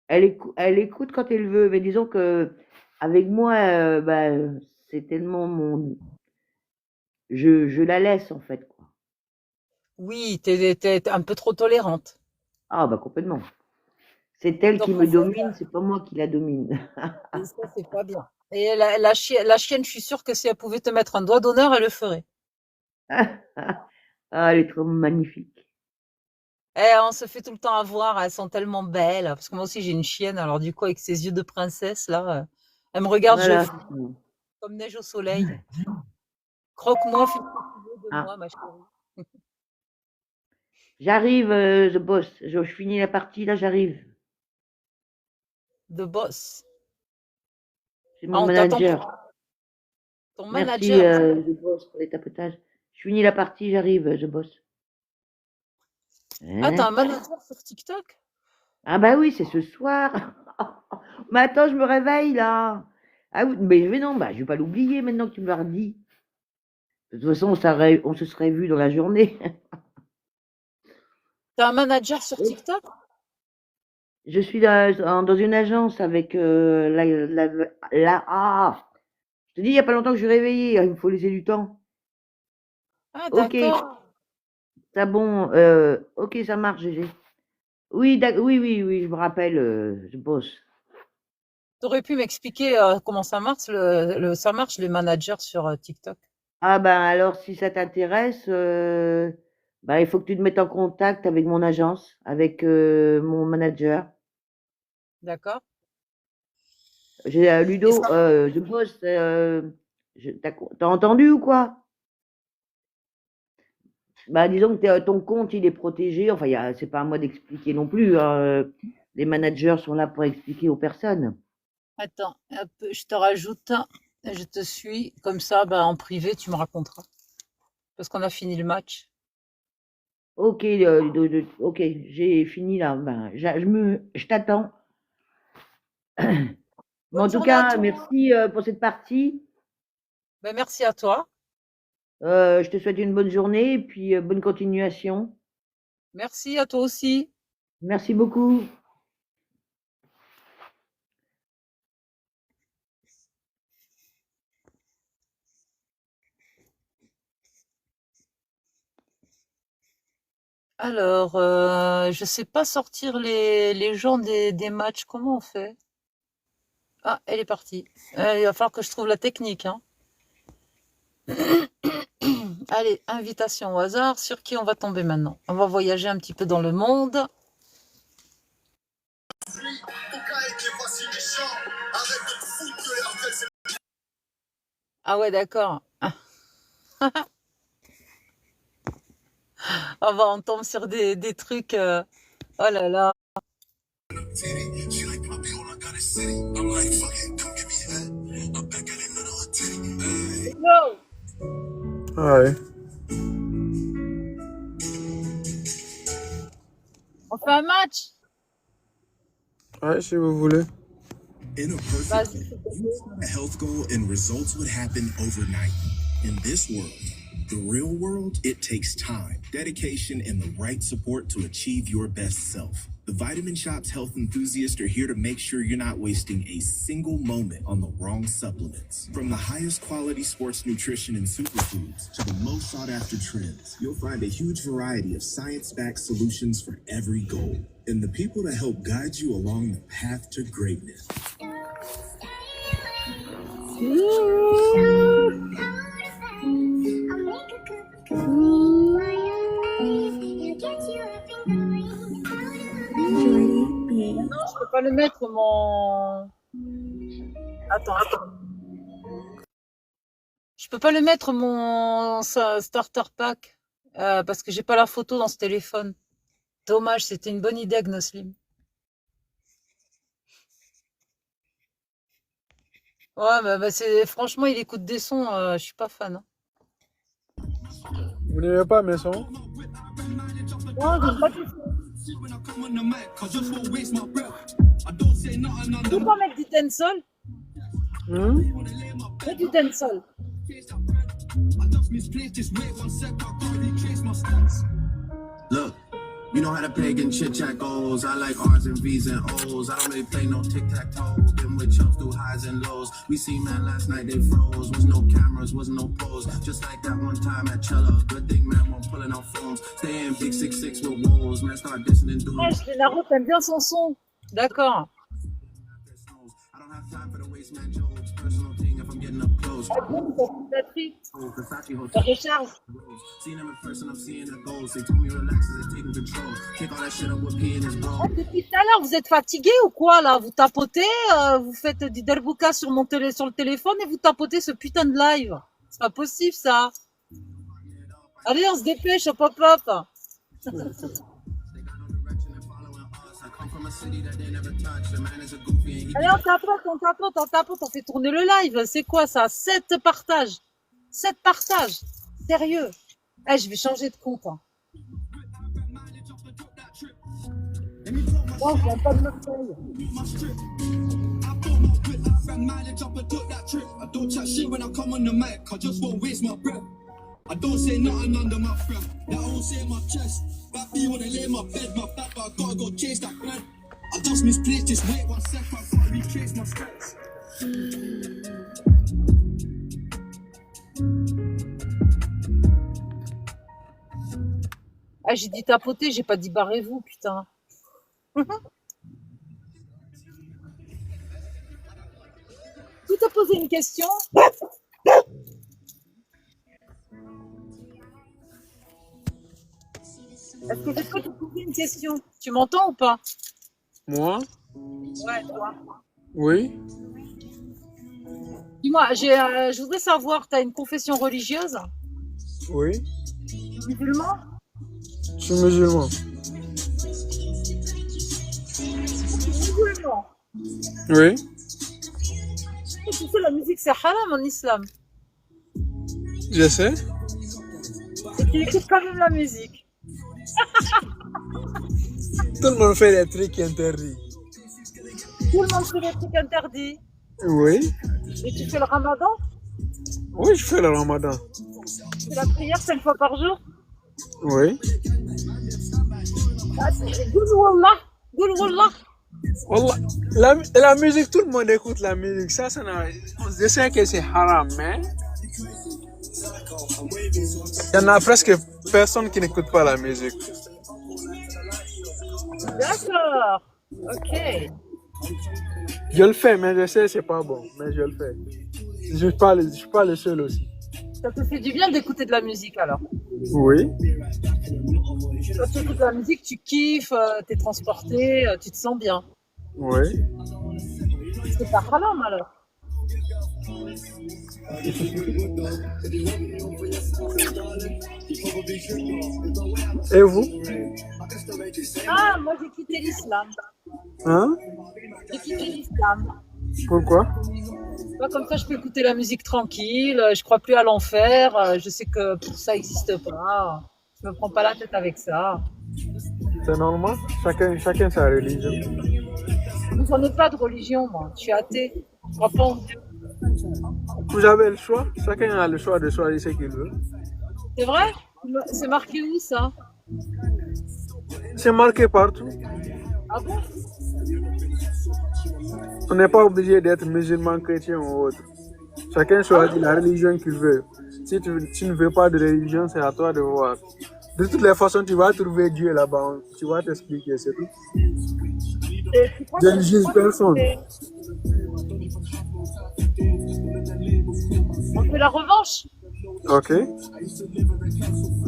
Elle écoute quand elle veut, mais disons que avec moi, bah, c'est tellement mon. Je la laisse en fait, quoi.
Oui, t'es un peu trop tolérante.
Ah bah complètement. C'est elle qui
Donc en
me
fait,
domine, c'est pas moi qui la domine.
et ça, c'est pas bien. Et la chienne, je suis sûre que si elle pouvait te mettre un doigt d'honneur, elle le ferait.
Ah, elle est trop magnifique.
Eh, on se fait tout le temps avoir, elles sont tellement belles. Parce que moi aussi, j'ai une chienne, alors du coup, avec ses yeux de princesse, là, elle me regarde
Voilà, c'est ça.
comme neige au soleil. Croque-moi, fais ce que tu veux de
Ah,
moi, ma chérie.
j'arrive, The Boss. Je finis la partie, là, j'arrive.
De boss.
C'est
Ah,
mon
on t'attend pour
manager.
ton
Merci,
manager.
The Boss, pour les tapotages. Je finis la partie, j'arrive, The Boss.
Ah, t'as un
Hein?
manager sur TikTok?
Ah bah oui, c'est ce soir. Mais attends, je me réveille, là. Ah oui, mais non, bah, je vais pas l'oublier maintenant que tu me l'as redit. De toute façon, on se serait vu dans la journée.
T'as un manager sur TikTok?
Je suis dans une agence avec ah, je te dis, il n'y a pas longtemps que je suis réveillée, il me faut laisser du temps.
Ah,
Ok,
d'accord.
ça bon, ok, ça marche, GG. Oui, oui, je me rappelle, je bosse.
T'aurais pu m'expliquer comment ça marche, ça marche, les managers sur TikTok.
Ah ben alors, si ça t'intéresse, bah, il faut que tu te mettes en contact avec mon agence, avec mon manager.
D'accord?
J'ai
Et
Ludo,
ça,
je bosse. T'as entendu ou quoi? Bah, disons que ton compte, il est protégé. Enfin, c'est pas à moi d'expliquer non plus, hein. Les managers sont là pour expliquer aux personnes.
attends, hop, je te rajoute, je te suis, comme ça, bah, en privé, tu me raconteras. Parce qu'on a fini le match.
Ok, ok, j'ai fini là. Ben, je t'attends. Mais en
Bonne
tout
journée à
cas,
toi.
merci pour cette partie.
Ben, merci à toi.
Je te souhaite une bonne journée et puis bonne continuation.
Merci à toi aussi.
Merci beaucoup.
Alors, je sais pas sortir les gens des matchs. Comment on fait? Ah, elle est partie. Il va falloir que je trouve la technique, hein. Allez, invitation au hasard. Sur qui on va tomber maintenant? On va voyager un petit peu dans le monde. Ah ouais, d'accord. On tombe sur des trucs. Oh là là. Yo,
Ouais,
on fait un match?
ouais, si vous voulez.
In a perfect
Vas-y,
world,
s'il te
you
plaît.
set a health goal and results would happen overnight. In this world, The real world, it takes time, dedication, and the right support to achieve your best self. The Vitamin Shop's health enthusiasts are here to make sure you're not wasting a single moment on the wrong supplements. From the highest quality sports nutrition and superfoods to the most sought after trends, you'll find a huge variety of science-backed solutions for every goal. And the people to help guide you along the path to greatness.
Non, je peux pas le mettre mon. Attends. Je peux pas le mettre mon starter pack parce que j'ai pas la photo dans ce téléphone. Dommage, c'était une bonne idée, Gnoslim. Ouais, c'est franchement, il écoute des sons, je suis pas fan. Hein.
Vous n'aimez pas mes sons?
Ouais, j'aime pas du tout. Tu peux pas mettre du dancehall? Mets du dancehall.
Look, you know how the pagan chit chat goes. I like R's and V's and O's. I don't really play no tic-tac-toe. Getting with chumps through highs and lows. We seen man last night, they froze. Was no cameras, was no pose. Just like that one time at Cello. Good thing man won't pulling off phones. Staying big 6'6" with woes. Man start dissing and doing.
Ouais, Naruto, t'aimes bien son son. D'accord.
I don't have time for the waste man jokes. Personal thing if I'm getting up close.
Ah bon, t'as plus de batterie. Ça recharge.
Seeing them in person, I'm seeing the goals. They told me relax as they taking control. Take all that shit up with P in his bro.
Oh, depuis tout à l'heure, vous êtes fatigué ou quoi là? Vous tapotez, vous faites du derbouka sur le téléphone et vous tapotez ce putain de live. C'est pas possible ça. Allez, on se dépêche, hop hop hop. Allez, on tapote, on fait tourner le live. C'est quoi ça? 7 partages. 7 partages. Sérieux. Eh, je vais changer de compte. Hein. Oh, je viens pas de me feuille.
I don't say nothing under my breath. That won't say my chest. Back me wanna lay my bed, my back, but I gotta go chase that bread. I just misplaced, just wait 1 sec, I gotta retrace my steps.
Ah, j'ai dit tapoter, j'ai pas dit barrez-vous, putain. Tu t'as posé une question? Est-ce que je peux te poser une question? Tu m'entends ou pas?
Moi?
Ouais, toi.
Oui.
Dis-moi, je voudrais savoir, tu as une confession religieuse?
Oui.
Musulman?
Je suis musulman.
Musulman.
Oui.
Tu sais, la musique c'est haram en islam.
Je sais.
Et tu écoutes quand même la musique.
Tout le monde fait des trucs interdits.
Tout le monde fait des trucs interdits.
Oui.
Et tu fais le ramadan?
Oui, je fais le ramadan.
Tu fais la prière 5 fois par jour?
Oui.
Ah, Goul Wallah. Goul Wallah.
Wallah. La musique, tout le monde écoute la musique. Ça n'a... Je sais que c'est haram, mais... Il y en a presque personne qui n'écoute pas la musique.
D'accord. Ok.
Je le fais, mais je sais que c'est pas bon. Mais je le fais. Je suis pas le seul aussi.
Ça te fait du bien d'écouter de la musique alors?
Oui.
Quand tu écoutes de la musique, tu kiffes, t'es transporté, tu te sens bien.
Oui.
C'est pas haram alors?
Et vous?
Ah, moi j'ai quitté l'islam.
Hein?
J'ai quitté l'islam.
Pourquoi?
Pas comme ça, je peux écouter la musique tranquille. Je crois plus à l'enfer. Je sais que ça n'existe pas. Je me prends pas la tête avec ça.
C'est normal. Chacun sa religion.
J'en ai pas de religion, moi. Je suis athée. Je crois pas en Dieu.
Vous avez le choix. Chacun a le choix de choisir ce qu'il veut.
C'est vrai? C'est marqué où ça?
C'est marqué partout.
Ah bon?
On n'est pas obligé d'être musulman, chrétien ou autre. Chacun choisit la religion qu'il veut. Si tu ne veux pas de religion, c'est à toi de voir. De toutes les façons, tu vas trouver Dieu là-bas. Tu vas t'expliquer, c'est tout.
Et tu crois
Je ne
que, tu
juge
crois que
personne.
on fait la revanche?
Ok.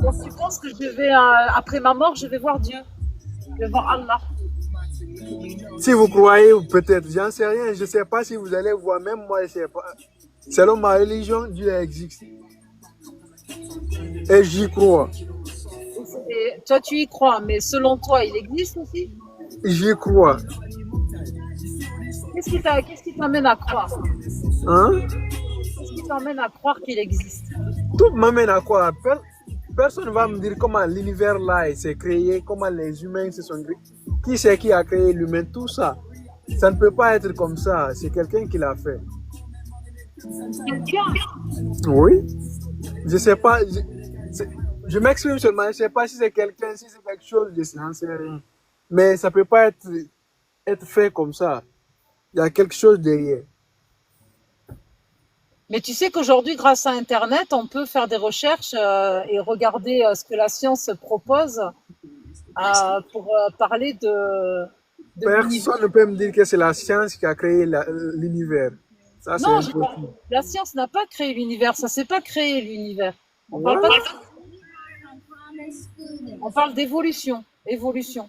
Donc tu penses que je vais, après ma mort, je vais voir Dieu, je vais voir Allah.
Si vous croyez, peut-être, j'en sais rien. Je ne sais pas si vous allez voir. Même moi, je ne sais pas. Selon ma religion, Dieu existe. Et j'y crois.
Et toi, tu y crois, mais selon toi, il existe aussi?
J'y crois.
Qu'est-ce qui t'amène à croire?
Hein?
Qu'est-ce qui t'amène à croire qu'il existe?
Tout m'amène à croire. Personne ne va me dire comment l'univers là s'est créé, comment les humains se sont créés. Qui c'est qui a créé l'humain? Tout ça. Ça ne peut pas être comme ça. C'est quelqu'un qui l'a fait.
Quelqu'un.
Oui. Je sais pas. Je m'exprime seulement. Je ne sais pas si c'est quelqu'un, si c'est quelque chose, je n'en sais rien. Mais ça ne peut pas être fait comme ça. Il y a quelque chose derrière.
Mais tu sais qu'aujourd'hui, grâce à Internet, on peut faire des recherches et regarder ce que la science propose pour parler de l'univers.
Personne ne peut me dire que c'est la science qui a créé l'univers. Ça, c'est
Non,
impossible.
la science n'a pas créé l'univers, ça s'est pas créé l'univers. On parle pas on parle d'évolution, évolution.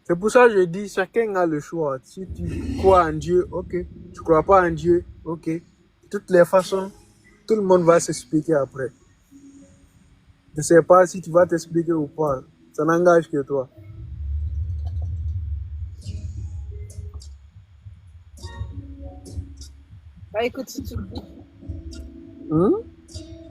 C'est pour ça que je dis, chacun a le choix. Si tu crois en Dieu, ok. Tu crois pas en Dieu, ok. De toutes les façons, tout le monde va s'expliquer après. Je ne sais pas si tu vas t'expliquer ou pas. Ça n'engage que toi.
Bah écoute, si tu le dis.
Hein?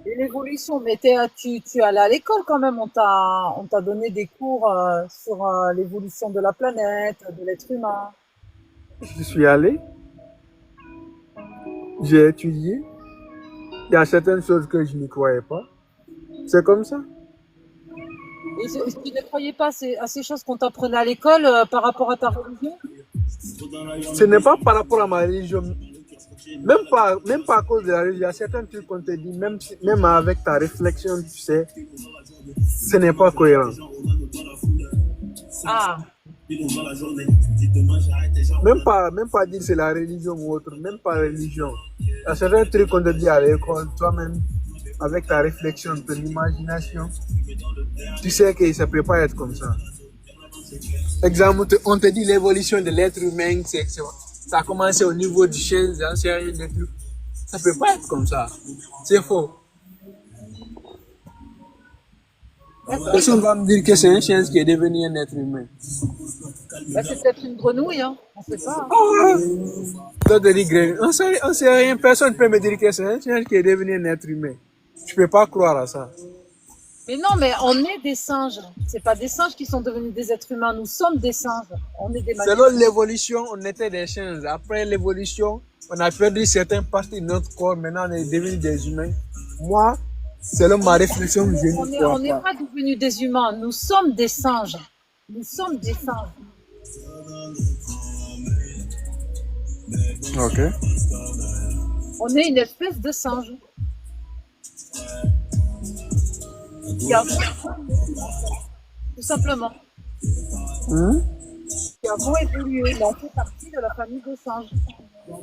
Et l'évolution, mais tu es allé à l'école quand même, on t'a donné des cours sur l'évolution de la planète, de l'être humain.
Je suis allé, j'ai étudié. Il y a certaines choses que je n'y croyais pas. C'est comme ça.
Et tu ne croyais pas à ces choses qu'on t'apprenait à l'école par rapport à ta religion?
Ce n'est pas par rapport à ma religion. Même pas à cause de la religion. Il y a certains trucs qu'on te dit, même avec ta réflexion, tu sais, ce n'est pas cohérent.
Ah,
Même pas dire c'est la religion ou autre, même pas religion. Il y a certains trucs qu'on te dit à l'école, toi-même, avec ta réflexion, ton imagination, tu sais que ça ne peut pas être comme ça. Exemple, on te dit l'évolution de l'être humain, ça a commencé au niveau du chien, j'en sais rien de tout. Ça ne peut pas être comme ça. C'est faux. Personne ne va me dire que c'est un chien qui est devenu un être humain.
bah, c'est peut-être une grenouille, hein. On sait pas.
Toi, te dis, on sait rien, personne ne peut me dire que c'est un chien qui est devenu un être humain. Je ne peux pas croire à ça.
Mais non, mais on est des singes. C'est pas des singes qui sont devenus des êtres humains. Nous sommes des singes. On est des mammifères.
Selon l'évolution, on était des chiens. Après l'évolution, on a perdu certaines parties de notre corps. Maintenant, on est devenus des humains. Moi, selon ma réflexion, je ne crois
On n'est
pas.
pas devenus des humains. Nous sommes des singes. Nous sommes des singes.
Ok.
On est une espèce de singe. Qui a tout simplement. Qui a beau évoluer, mais on fait partie de la famille des singes.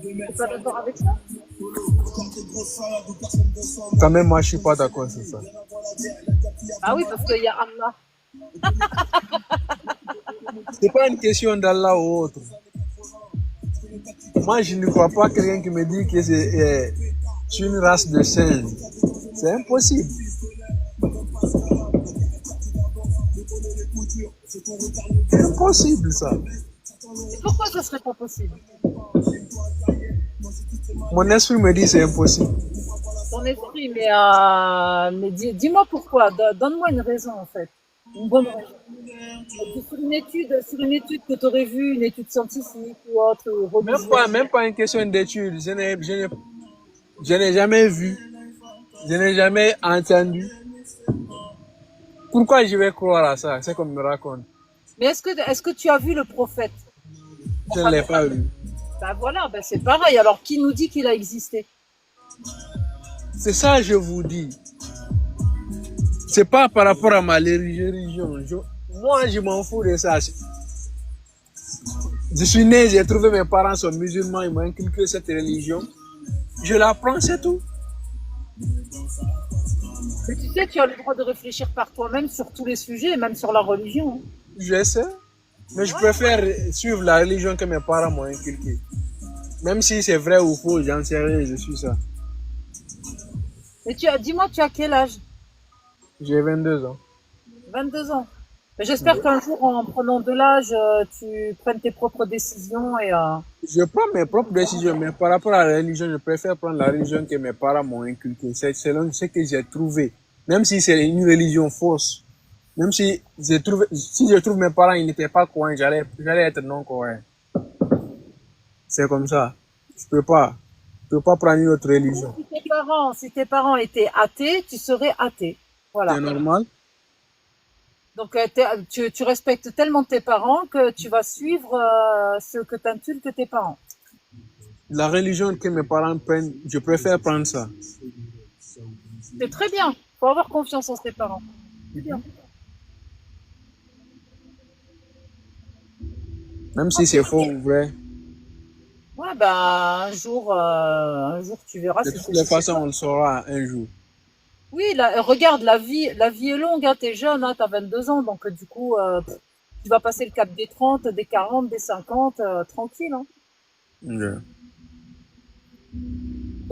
Tu n'es pas d'accord avec ça?
Quand même, moi, je ne suis pas d'accord sur ça.
Ah oui, parce qu'il y a Allah.
C'est pas une question d'Allah ou autre. Moi, je ne crois pas quelqu'un qui me dit que c'est une race de singes. C'est impossible. C'est impossible, ça.
Et pourquoi ça serait pas possible?
Mon esprit me dit c'est impossible.
Ton esprit, mais dis-moi pourquoi. Donne-moi une raison, en fait. Une bonne raison. Sur une étude que tu aurais vue, une étude scientifique ou autre, ou religieuse.
Même pas une question d'étude. Je n'ai jamais vu Je n'ai jamais entendu. Pourquoi je vais croire à ça? C'est qu'on me raconte.
Mais est-ce que tu as vu le prophète?
Je ne l'ai pas vu.
Ben voilà, ben c'est pareil. Alors, qui nous dit qu'il a existé?
C'est ça, je vous dis. C'est pas par rapport à ma religion. Moi, je m'en fous de ça. Je suis né, j'ai trouvé mes parents sont musulmans, ils m'ont inculqué cette religion. Je l'apprends, c'est tout.
Mais tu sais, tu as le droit de réfléchir par toi-même sur tous les sujets, même sur la religion.
Je sais. Mais je préfère suivre la religion que mes parents m'ont inculquée. Même si c'est vrai ou faux, j'en sais rien, je suis ça.
Mais dis-moi, tu as quel âge?
J'ai 22 ans.
22 ans. Mais j'espère qu'un jour, en prenant de l'âge, tu prennes tes propres décisions et...
Je prends mes propres décisions, mais par rapport à la religion, je préfère prendre la religion que mes parents m'ont inculquée. C'est selon ce que j'ai trouvé. Même si c'est une religion fausse. Même si je trouve mes parents, ils n'étaient pas croyants, j'allais être non croyant. C'est comme ça. Je peux pas prendre une autre religion.
Si tes parents étaient athées, tu serais athée. Voilà.
C'est normal.
Donc, tu respectes tellement tes parents que tu vas suivre ce que t'inculquent tes parents.
La religion que mes parents prennent, je préfère prendre ça.
C'est très bien. Il faut avoir confiance en ses parents. C'est bien.
Même si c'est faux ou vrai.
Ouais, ben, un jour, tu verras.
De toutes les façons, on le saura un jour.
Oui, regarde, la vie est longue, hein, t'es jeune, hein, t'as 22 ans, donc du coup, tu vas passer le cap des 30, des 40, des 50, tranquille. Hein.
Yeah.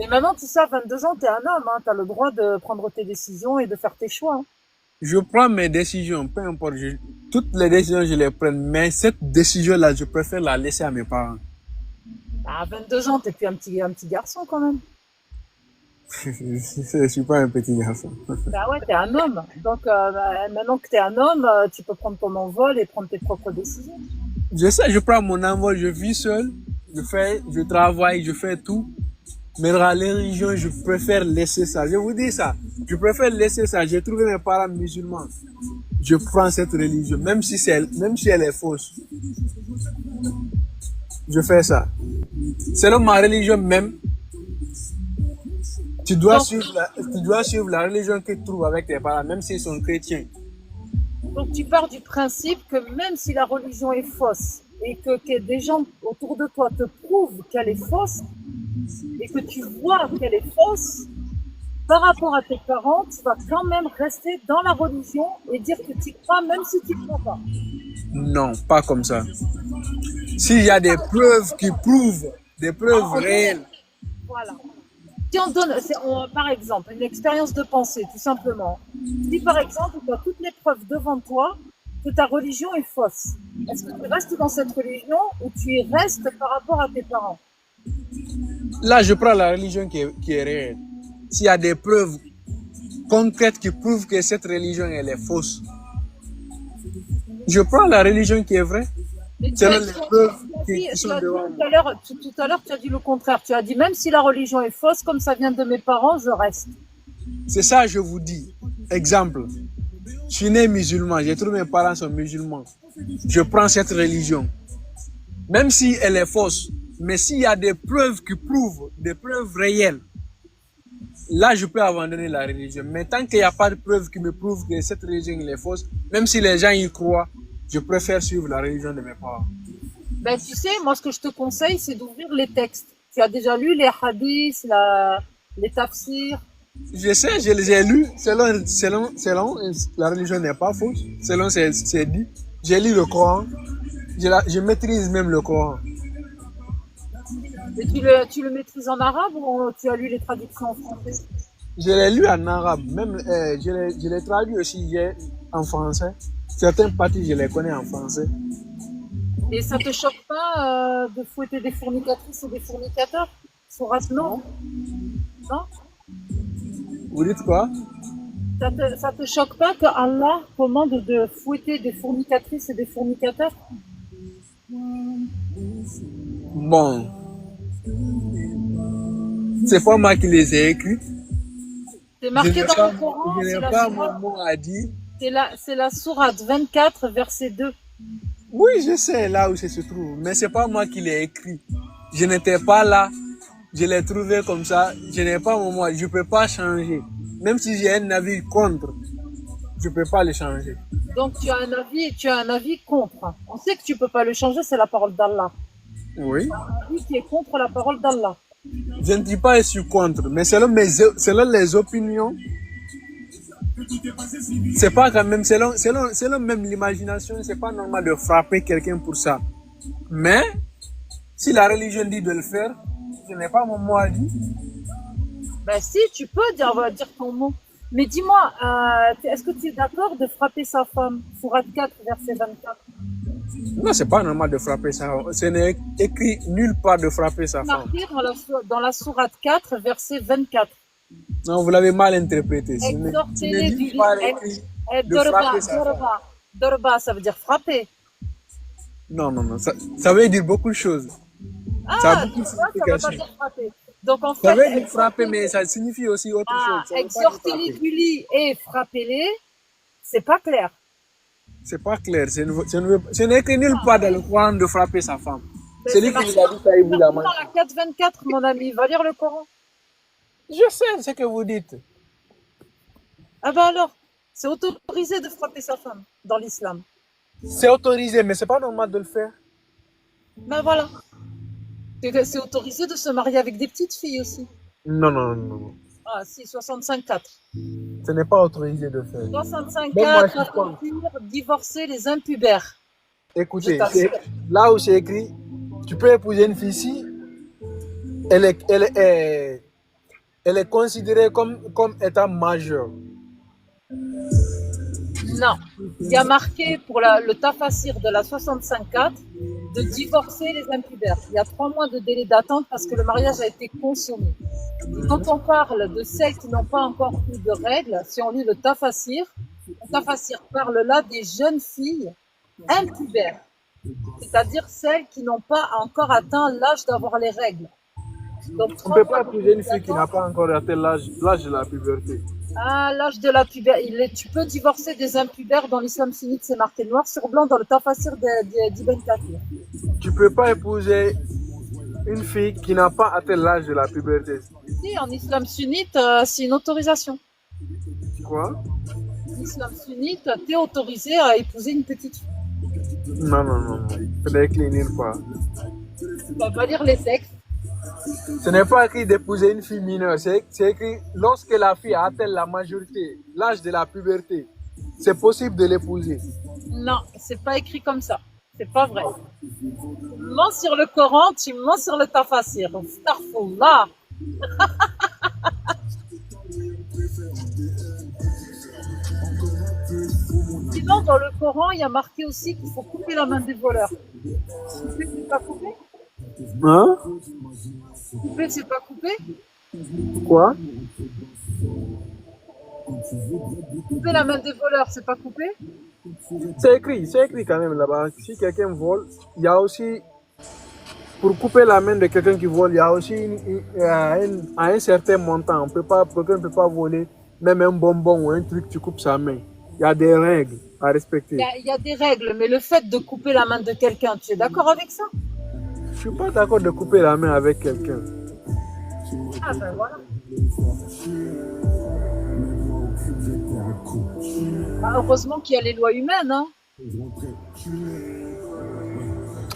Et maintenant, tu sais, à 22 ans, t'es un homme, hein, t'as le droit de prendre tes décisions et de faire tes choix. Hein.
Je prends mes décisions, peu importe. Toutes les décisions, je les prends, mais cette décision-là, je préfère la laisser à mes parents.
À 22 ans, t'es plus un petit garçon quand même.
Je suis pas un petit garçon.
Bah ouais, t'es un homme. Donc maintenant que t'es un homme, tu peux prendre ton envol et prendre tes propres décisions.
Je sais, je prends mon envol, je vis seul, je travaille, je fais tout. Mais la religion, je préfère laisser ça. Je vous dis ça. Je préfère laisser ça. J'ai trouvé mes parents musulmans. Je prends cette religion, même si elle est fausse. Je fais ça. Selon ma religion même, tu dois suivre la religion que tu trouves avec tes parents, même s'ils sont chrétiens.
Donc tu pars du principe que même si la religion est fausse et que des gens autour de toi te prouvent qu'elle est fausse et que tu vois qu'elle est fausse, par rapport à tes parents, tu vas quand même rester dans la religion et dire que tu crois même si tu ne crois pas.
Non, pas comme ça. S'il y a des preuves qui prouvent, des preuves réelles.
Voilà. Si on donne, par exemple, une expérience de pensée, tout simplement. Si par exemple, tu as toutes les preuves devant toi que ta religion est fausse, est-ce que tu restes dans cette religion ou tu y restes par rapport à tes parents?
Là, je prends la religion qui est réelle. S'il y a des preuves concrètes qui prouvent que cette religion elle est fausse, je prends la religion qui est vraie. Selon les preuves qui sont devant moi.
Tout à l'heure, tu as dit le contraire. Tu as dit même si la religion est fausse, comme ça vient de mes parents, je reste.
C'est ça, je vous dis. Exemple, je suis né musulman, j'ai trouvé mes parents sont musulmans. Je prends cette religion. Même si elle est fausse, mais s'il y a des preuves qui prouvent, des preuves réelles, là, je peux abandonner la religion. Mais tant qu'il n'y a pas de preuves qui me prouvent que cette religion est fausse, même si les gens y croient, je préfère suivre la religion de mes parents.
Ben, tu sais, moi, ce que je te conseille, c'est d'ouvrir les textes. Tu as déjà lu les hadiths, les tafsirs.
Je sais, je les ai lus. Selon la religion n'est pas fausse. Selon c'est dit. J'ai lu le Coran. Je maîtrise même le Coran.
Et tu le maîtrises en arabe ou tu as lu les traductions en français?
Je l'ai lu en arabe. Même, je l'ai traduit aussi hier en français. Certaines parties, je les connais en français.
Et ça te choque pas de fouetter des fournicatrices et des fournicateurs? Non? Non?
Vous dites quoi?
Ça te choque pas que Allah commande de fouetter des fournicatrices et des fournicateurs?
Bon. C'est pas moi qui les ai écrits.
C'est marqué dans le Coran,
je
c'est
n'ai
la
pas mon
sourate,
mot à dire.
c'est la sourate 24, verset 2.
Oui, je sais là où ça se trouve, mais c'est pas moi qui l'ai écrit. Je n'étais pas là. Je l'ai trouvé comme ça. Je n'ai pas mon mot. Je peux pas changer. Même si j'ai un avis contre, je peux pas le changer.
Donc tu as un avis contre. On sait que tu peux pas le changer, c'est la parole d'Allah.
Oui.
Un avis qui est contre la parole d'Allah.
Je ne dis pas je suis contre, mais selon les opinions, c'est pas quand même, selon même l'imagination, c'est pas normal de frapper quelqu'un pour ça. Mais, si la religion dit de le faire, je n'ai pas mon mot à dire.
Ben si, tu peux dire ton mot. Mais dis-moi, est-ce que tu es d'accord de frapper sa femme? Sourate 4, verset 24.
Non, c'est pas normal de frapper sa femme. Ce n'est écrit nulle part de frapper sa femme.
Marqué dans la sourate 4, verset 24.
Non, vous l'avez mal interprété. Ce
Exhortez-les
n'est
du
nulle part
lit.
écrit de frapper sa femme.
Dorba, ça veut dire frapper.
Non, ça veut dire beaucoup de choses. Ça a
Ah,
beaucoup de
ça veut pas
signification.
dire frapper. Donc en
Ça
fait,
veut dire frapper, mais ça signifie aussi autre chose. Ça veut pas dire
exhortez-les
frapper.
du lit et frappez-les, c'est pas clair.
C'est pas clair. Ce n'est écrit nulle part dans le Coran de frapper sa femme.
Mais
Celui
c'est
qui vous a dit ça, il vous a
dans
menti.
la 4-24, mon ami, va lire le Coran.
Je sais ce que vous dites.
Ah bah alors, c'est autorisé de frapper sa femme dans l'islam.
C'est autorisé, mais c'est pas normal de le faire.
Ben voilà. C'est autorisé de se marier avec des petites filles aussi.
Non.
Ah si, 65-4.
Ce n'est pas autorisé de le faire. Même moi,
65-4,
je crois.
adultère, divorcer les impubères.
Écoutez,
Je t'assure.
là où c'est écrit, tu peux épouser une fille si elle est considérée comme étant majeure.
Non. Il y a marqué pour le tafassir de la 65-4 de divorcer les impubères. Il y a 3 mois de délai d'attente parce que le mariage a été consommé. Et quand on parle de celles qui n'ont pas encore eu de règles, si on lit le tafassir parle là des jeunes filles impubères. C'est-à-dire celles qui n'ont pas encore atteint l'âge d'avoir les règles. Donc,
On ne peut pas épouser une fille qui n'a pas encore atteint l'âge de la puberté.
Ah, l'âge de la puberté. Tu peux divorcer des impubères dans l'islam sunnite, c'est marqué noir sur blanc dans le tafassir d'Ibn Kathir.
Tu ne peux pas épouser une fille qui n'a pas atteint l'âge de la puberté.
Si, en islam sunnite, c'est une autorisation.
Quoi?
En islam sunnite, tu es autorisé à épouser une petite fille.
Non. Ce n'est écrit nulle part.
Tu vas pas lire les textes.
Ce n'est pas écrit d'épouser une fille mineure. C'est écrit lorsque la fille a atteint la majorité, l'âge de la puberté. C'est possible de l'épouser.
Non, c'est pas écrit comme ça. C'est pas vrai. Tu mens sur le Coran, tu mens sur le tafassir. Astaghfirullah. Sinon, dans le Coran, il y a marqué aussi qu'il faut couper la main des voleurs. Couper, c'est pas couper?
Hein?
Couper, c'est pas couper?
Quoi?
Couper la main des voleurs, c'est pas couper?
C'est écrit quand même là-bas. Si quelqu'un vole, il y a aussi, pour couper la main de quelqu'un qui vole, il y a aussi à un certain montant. Quelqu'un ne peut pas voler même un bonbon ou un truc, tu coupes sa main. Il y a des règles à respecter.
Il y a des règles, mais le fait de couper la main de quelqu'un, tu es d'accord avec ça?
Je suis pas d'accord de couper la main avec quelqu'un.
Ah ben voilà. Ah, heureusement qu'il y a les lois humaines, hein.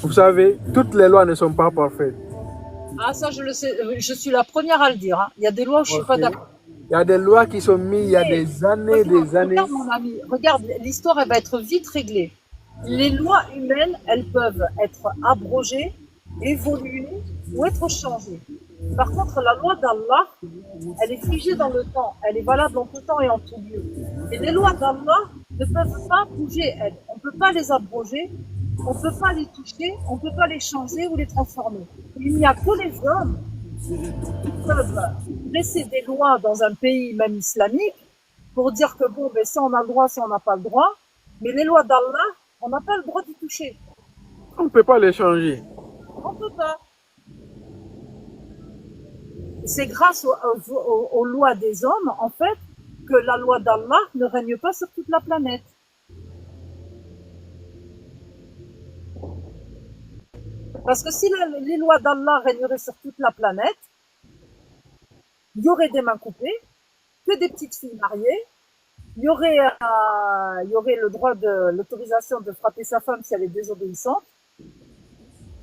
Vous savez, toutes les lois ne sont pas parfaites.
Ah ça je le sais, je suis la première à le dire, hein. Il y a des lois où je suis pas
Ok.
d'accord.
Il y a des lois qui sont mises il y a des années, des années.
Regarde mon ami, regarde, l'histoire elle va être vite réglée. Les lois humaines, elles peuvent être abrogées, évoluer ou être changées. Par contre, la loi d'Allah, elle est figée dans le temps, elle est valable en tout temps et en tout lieu. Et les lois d'Allah ne peuvent pas bouger, elles. On ne peut pas les abroger, on ne peut pas les toucher, on ne peut pas les changer ou les transformer. Il n'y a que les hommes qui peuvent dresser des lois dans un pays même islamique pour dire que bon, ben ça on a le droit, ça on n'a pas le droit. Mais les lois d'Allah, on n'a pas le droit d'y toucher.
On ne peut pas les changer.
On ne peut pas. c'est grâce aux lois des hommes, en fait, que la loi d'Allah ne règne pas sur toute la planète. Parce que si les lois d'Allah régneraient sur toute la planète, il y aurait des mains coupées, que des petites filles mariées, il y aurait le droit de l'autorisation de frapper sa femme si elle est désobéissante,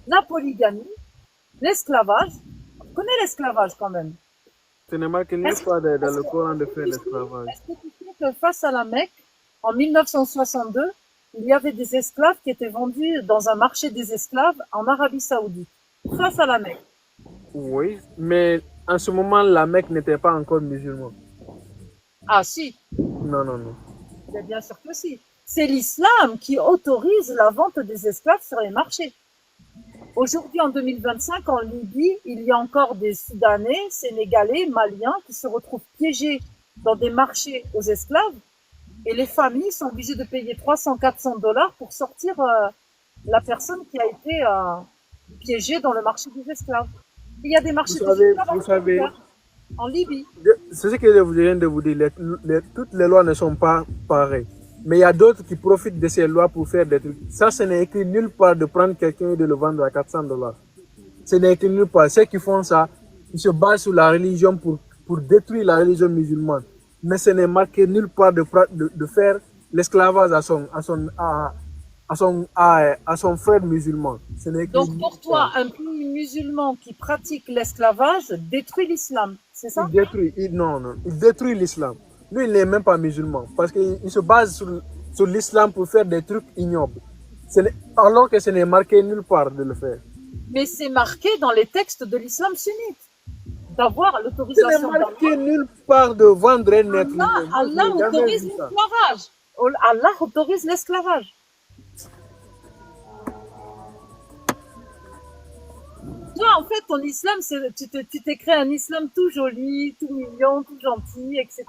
la polygamie, l'esclavage. On connaît l'esclavage quand même.
Ce n'est marqué nulle part dans le Coran de faire l'esclavage.
Est-ce que tu sais que face à la Mecque, en 1962, il y avait des esclaves qui étaient vendus dans un marché des esclaves en Arabie Saoudite, face à la Mecque.
Oui, mais en ce moment, la Mecque n'était pas encore musulmane.
Ah si,
Non, non, non.
mais bien sûr que si. C'est l'islam qui autorise la vente des esclaves sur les marchés. Aujourd'hui, en 2025, en Libye, il y a encore des Soudanais, Sénégalais, Maliens qui se retrouvent piégés dans des marchés aux esclaves et les familles sont obligées de payer 300-400 $ pour sortir la personne qui a été piégée dans le marché des esclaves. Il y a des marchés des esclaves en Libye.
C'est ce que je viens de vous dire. Toutes les lois ne sont pas pareilles. Mais il y a d'autres qui profitent de ces lois pour faire des trucs. Ça, ce n'est écrit nulle part de prendre quelqu'un et de le vendre à 400 $. Ce n'est écrit nulle part. Ceux qui font ça, ils se basent sur la religion pour détruire la religion musulmane. Mais ce n'est marqué nulle part de faire l'esclavage à son frère musulman. Ce n'est écrit
Donc pour toi, un pays musulman qui pratique l'esclavage détruit l'islam, c'est ça?
Il détruit l'islam. Lui, il n'est même pas musulman parce qu'il se base sur l'islam pour faire des trucs ignobles. Alors que ce n'est marqué nulle part de le faire.
Mais c'est marqué dans les textes de l'islam sunnite d'avoir
Ce
l'autorisation
n'est marqué nulle part de vendre un être humain.
Allah autorise l'esclavage. Allah autorise l'esclavage. Toi, en fait, ton islam, tu t'es créé un islam tout joli, tout mignon, tout gentil, etc.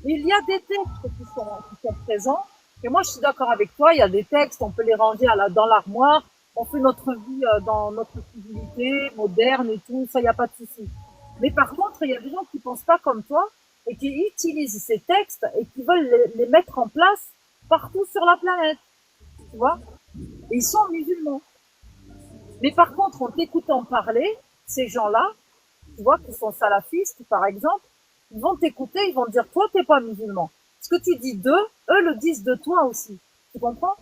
Mais il y a des textes qui sont présents. Et moi, je suis d'accord avec toi. Il y a des textes, on peut les ranger dans l'armoire. On fait notre vie dans notre civilité moderne et tout. Ça, il n'y a pas de souci. Mais par contre, il y a des gens qui pensent pas comme toi et qui utilisent ces textes et qui veulent les mettre en place partout sur la planète. Tu vois? Et ils sont musulmans. Mais par contre, en t'écoutant parler, ces gens-là, tu vois, qui sont salafistes, par exemple, ils vont t'écouter, ils vont te dire, toi, t'es pas musulman. Ce que tu dis d'eux, eux le disent de toi aussi. Tu comprends?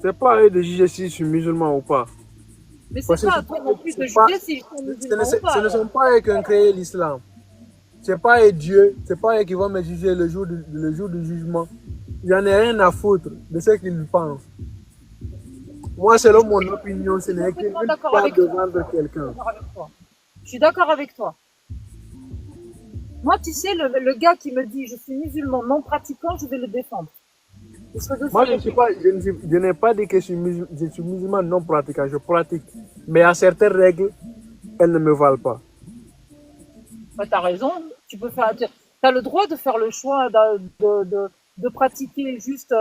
C'est pas à eux de juger si je suis musulman ou pas.
Mais c'est pas à toi non plus de juger si ils sont musulmans ou pas.
Ce ne sont pas eux qui ont créé l'islam. C'est pas eux Dieu, c'est pas eux qui vont me juger le jour du jugement. J'en ai rien à foutre de ce qu'ils pensent. Moi, selon mon opinion, ce n'est que nulle part de vendre quelqu'un.
Je suis d'accord avec toi. Moi, tu sais, le gars qui me dit je suis musulman non pratiquant, je vais le défendre.
Moi, je n'ai pas dit que je suis musulman non pratiquant, je pratique. Mais à certaines règles, elles ne me valent pas.
Bah, t'as raison, t'as le droit de faire le choix de pratiquer juste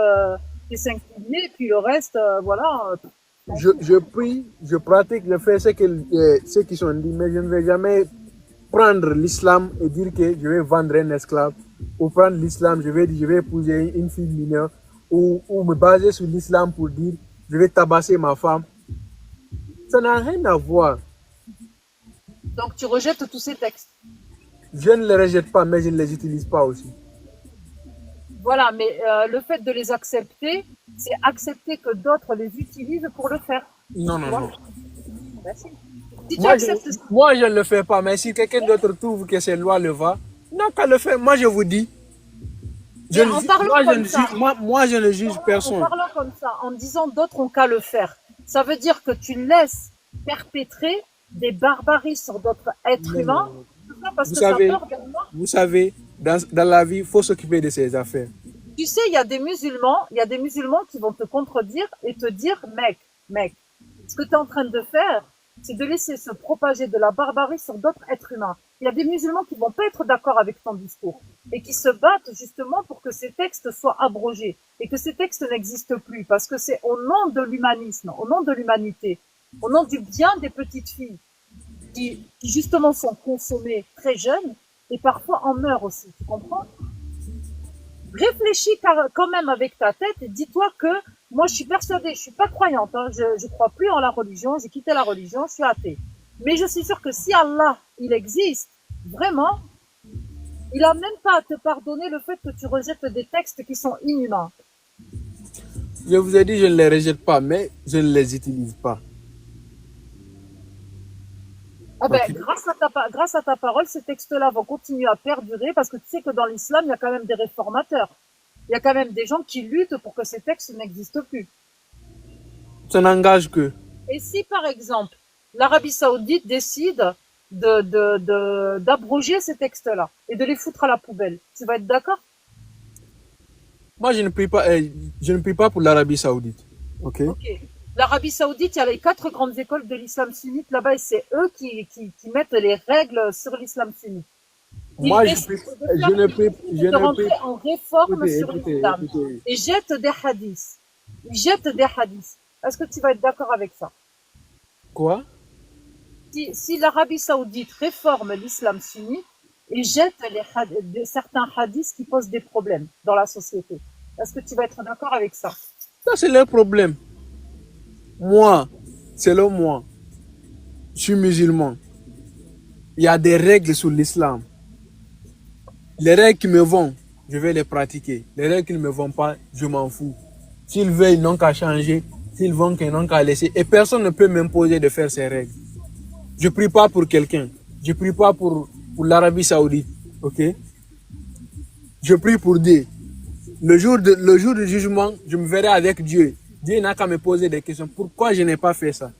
les 5 piliers, puis le reste, voilà.
Je prie, je pratique, je fais ce qui sont dit, mais je ne vais jamais prendre l'islam et dire que je vais vendre un esclave, ou prendre l'islam, je vais épouser une fille mineure, ou me baser sur l'islam pour dire je vais tabasser ma femme. Ça n'a rien à voir.
Donc tu rejettes tous ces textes.
Je ne les rejette pas, mais je ne les utilise pas aussi.
Voilà, mais le fait de les accepter, c'est accepter que d'autres les utilisent pour le faire.
Non, non, non.
Ben, si tu
moi, je ne le fais pas, mais si quelqu'un d'autre trouve que cette loi le va, non, qu'à le faire. Moi, je vous dis. Moi, je ne juge personne.
En parlant comme ça, en disant d'autres ont qu'à le faire, ça veut dire que tu laisses perpétrer des barbaries sur d'autres êtres humains.
Vous savez, dans la vie, il faut s'occuper de ses affaires.
Tu sais, il y a des musulmans qui vont te contredire et te dire, mec, ce que tu es en train de faire, c'est de laisser se propager de la barbarie sur d'autres êtres humains. Il y a des musulmans qui vont pas être d'accord avec ton discours et qui se battent justement pour que ces textes soient abrogés et que ces textes n'existent plus parce que c'est au nom de l'humanisme, au nom de l'humanité, au nom du bien des petites filles. qui justement sont consommés très jeunes et parfois en meurent aussi, tu comprends? Réfléchis quand même avec ta tête et dis-toi que moi je suis persuadée, je suis pas croyante, hein, je crois plus en la religion, j'ai quitté la religion, je suis athée. Mais je suis sûre que si Allah, il existe, vraiment, il a même pas à te pardonner le fait que tu rejettes des textes qui sont inhumains.
Je vous ai dit, je ne les rejette pas, mais je ne les utilise pas.
Ah ben,
Ok.
grâce à ta parole, ces textes-là vont continuer à perdurer parce que tu sais que dans l'islam, il y a quand même des réformateurs. Il y a quand même des gens qui luttent pour que ces textes n'existent plus.
Ça n'engage que.
Et si, par exemple, l'Arabie Saoudite décide d'abroger ces textes-là et de les foutre à la poubelle, tu vas être d'accord?
Moi, je ne prie pas pour l'Arabie Saoudite. Ok?
Ok. L'Arabie Saoudite, il y a les 4 grandes écoles de l'islam sunnite là-bas et c'est eux qui mettent les règles sur l'islam sunnite. Ils
Moi,
décident de rentrer en réforme
écoutez,
sur l'islam
écoutez.
et jettent des hadiths. Ils jettent des hadiths. Est-ce que tu vas être d'accord avec ça?
Quoi?
Si l'Arabie Saoudite réforme l'islam sunnite et jette certains hadiths qui posent des problèmes dans la société, est-ce que tu vas être d'accord avec ça?
Ça, c'est leur problème. Moi, selon moi, je suis musulman. Il y a des règles sur l'islam. Les règles qui me vont, je vais les pratiquer. Les règles qui ne me vont pas, je m'en fous. S'ils veulent, ils n'ont qu'à changer. S'ils vont, ils n'ont qu'à laisser. Et personne ne peut m'imposer de faire ces règles. Je prie pas pour quelqu'un. Je prie pas pour l'Arabie Saoudite. Ok? Je prie pour Dieu. Le jour du jugement, je me verrai avec Dieu. Dieu n'a qu'à me poser des questions. Pourquoi je n'ai pas fait ça?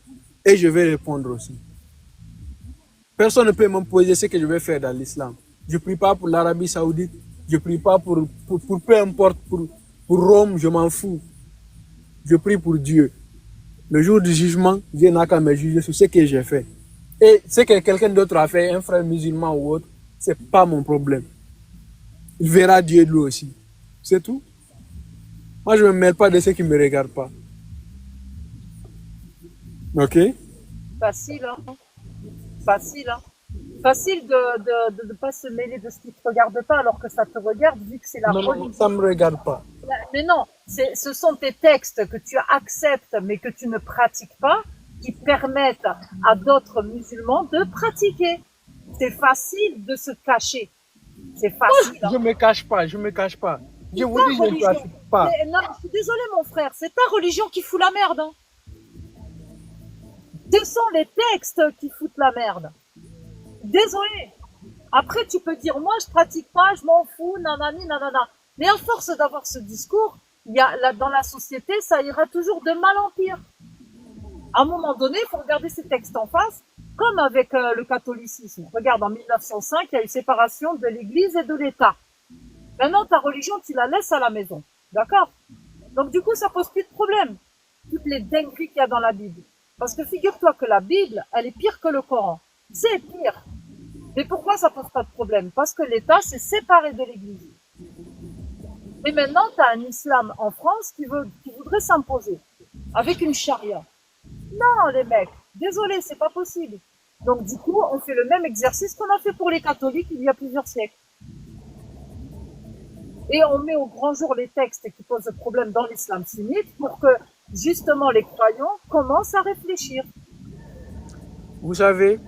Et je vais répondre aussi. Personne ne peut m'imposer ce que je vais faire dans l'islam. Je prie pas pour l'Arabie Saoudite. Je prie pas pour peu importe, pour Rome, je m'en fous. Je prie pour Dieu. Le jour du jugement, Dieu n'a qu'à me juger sur ce que j'ai fait. Et ce que quelqu'un d'autre a fait, un frère musulman ou autre, c'est pas mon problème. Il verra Dieu lui aussi. C'est tout. Moi, je ne me mêle pas de ceux qui ne me regardent pas. Ok?
Facile, hein? Facile, hein? Facile de ne pas se mêler de ce qui ne te regarde pas alors que ça te regarde vu que c'est la
Non,
religion.
ça ne me regarde pas.
Mais non, ce sont tes textes que tu acceptes mais que tu ne pratiques pas qui permettent à d'autres musulmans de pratiquer. C'est facile de se cacher. C'est facile.
Je me cache pas, je me cache pas. Je vous dis, je ne pratique pas.
Mais non, je suis désolée, mon frère, c'est ta religion qui fout la merde. Hein. Ce sont les textes qui foutent la merde. Désolé. Après, tu peux dire, moi, je pratique pas, je m'en fous, nanani, nanana. Mais à force d'avoir ce discours, dans la société, ça ira toujours de mal en pire. À un moment donné, il faut regarder ces textes en face, comme avec le catholicisme. Regarde, en 1905, il y a eu séparation de l'Église et de l'État. Maintenant, ta religion, tu la laisses à la maison. D'accord? Donc, du coup, ça pose plus de problème. Toutes les dingueries qu'il y a dans la Bible. Parce que figure-toi que la Bible, elle est pire que le Coran. C'est pire. Mais pourquoi ça pose pas de problème? Parce que l'État s'est séparé de l'Église. Et maintenant, tu as un islam en France qui voudrait s'imposer. Avec une charia. Non, les mecs. Désolé, c'est pas possible. Donc, du coup, on fait le même exercice qu'on a fait pour les catholiques il y a plusieurs siècles. Et on met au grand jour les textes qui posent problème dans l'islam sunnite pour que, justement, les croyants commencent à réfléchir.
Vous savez,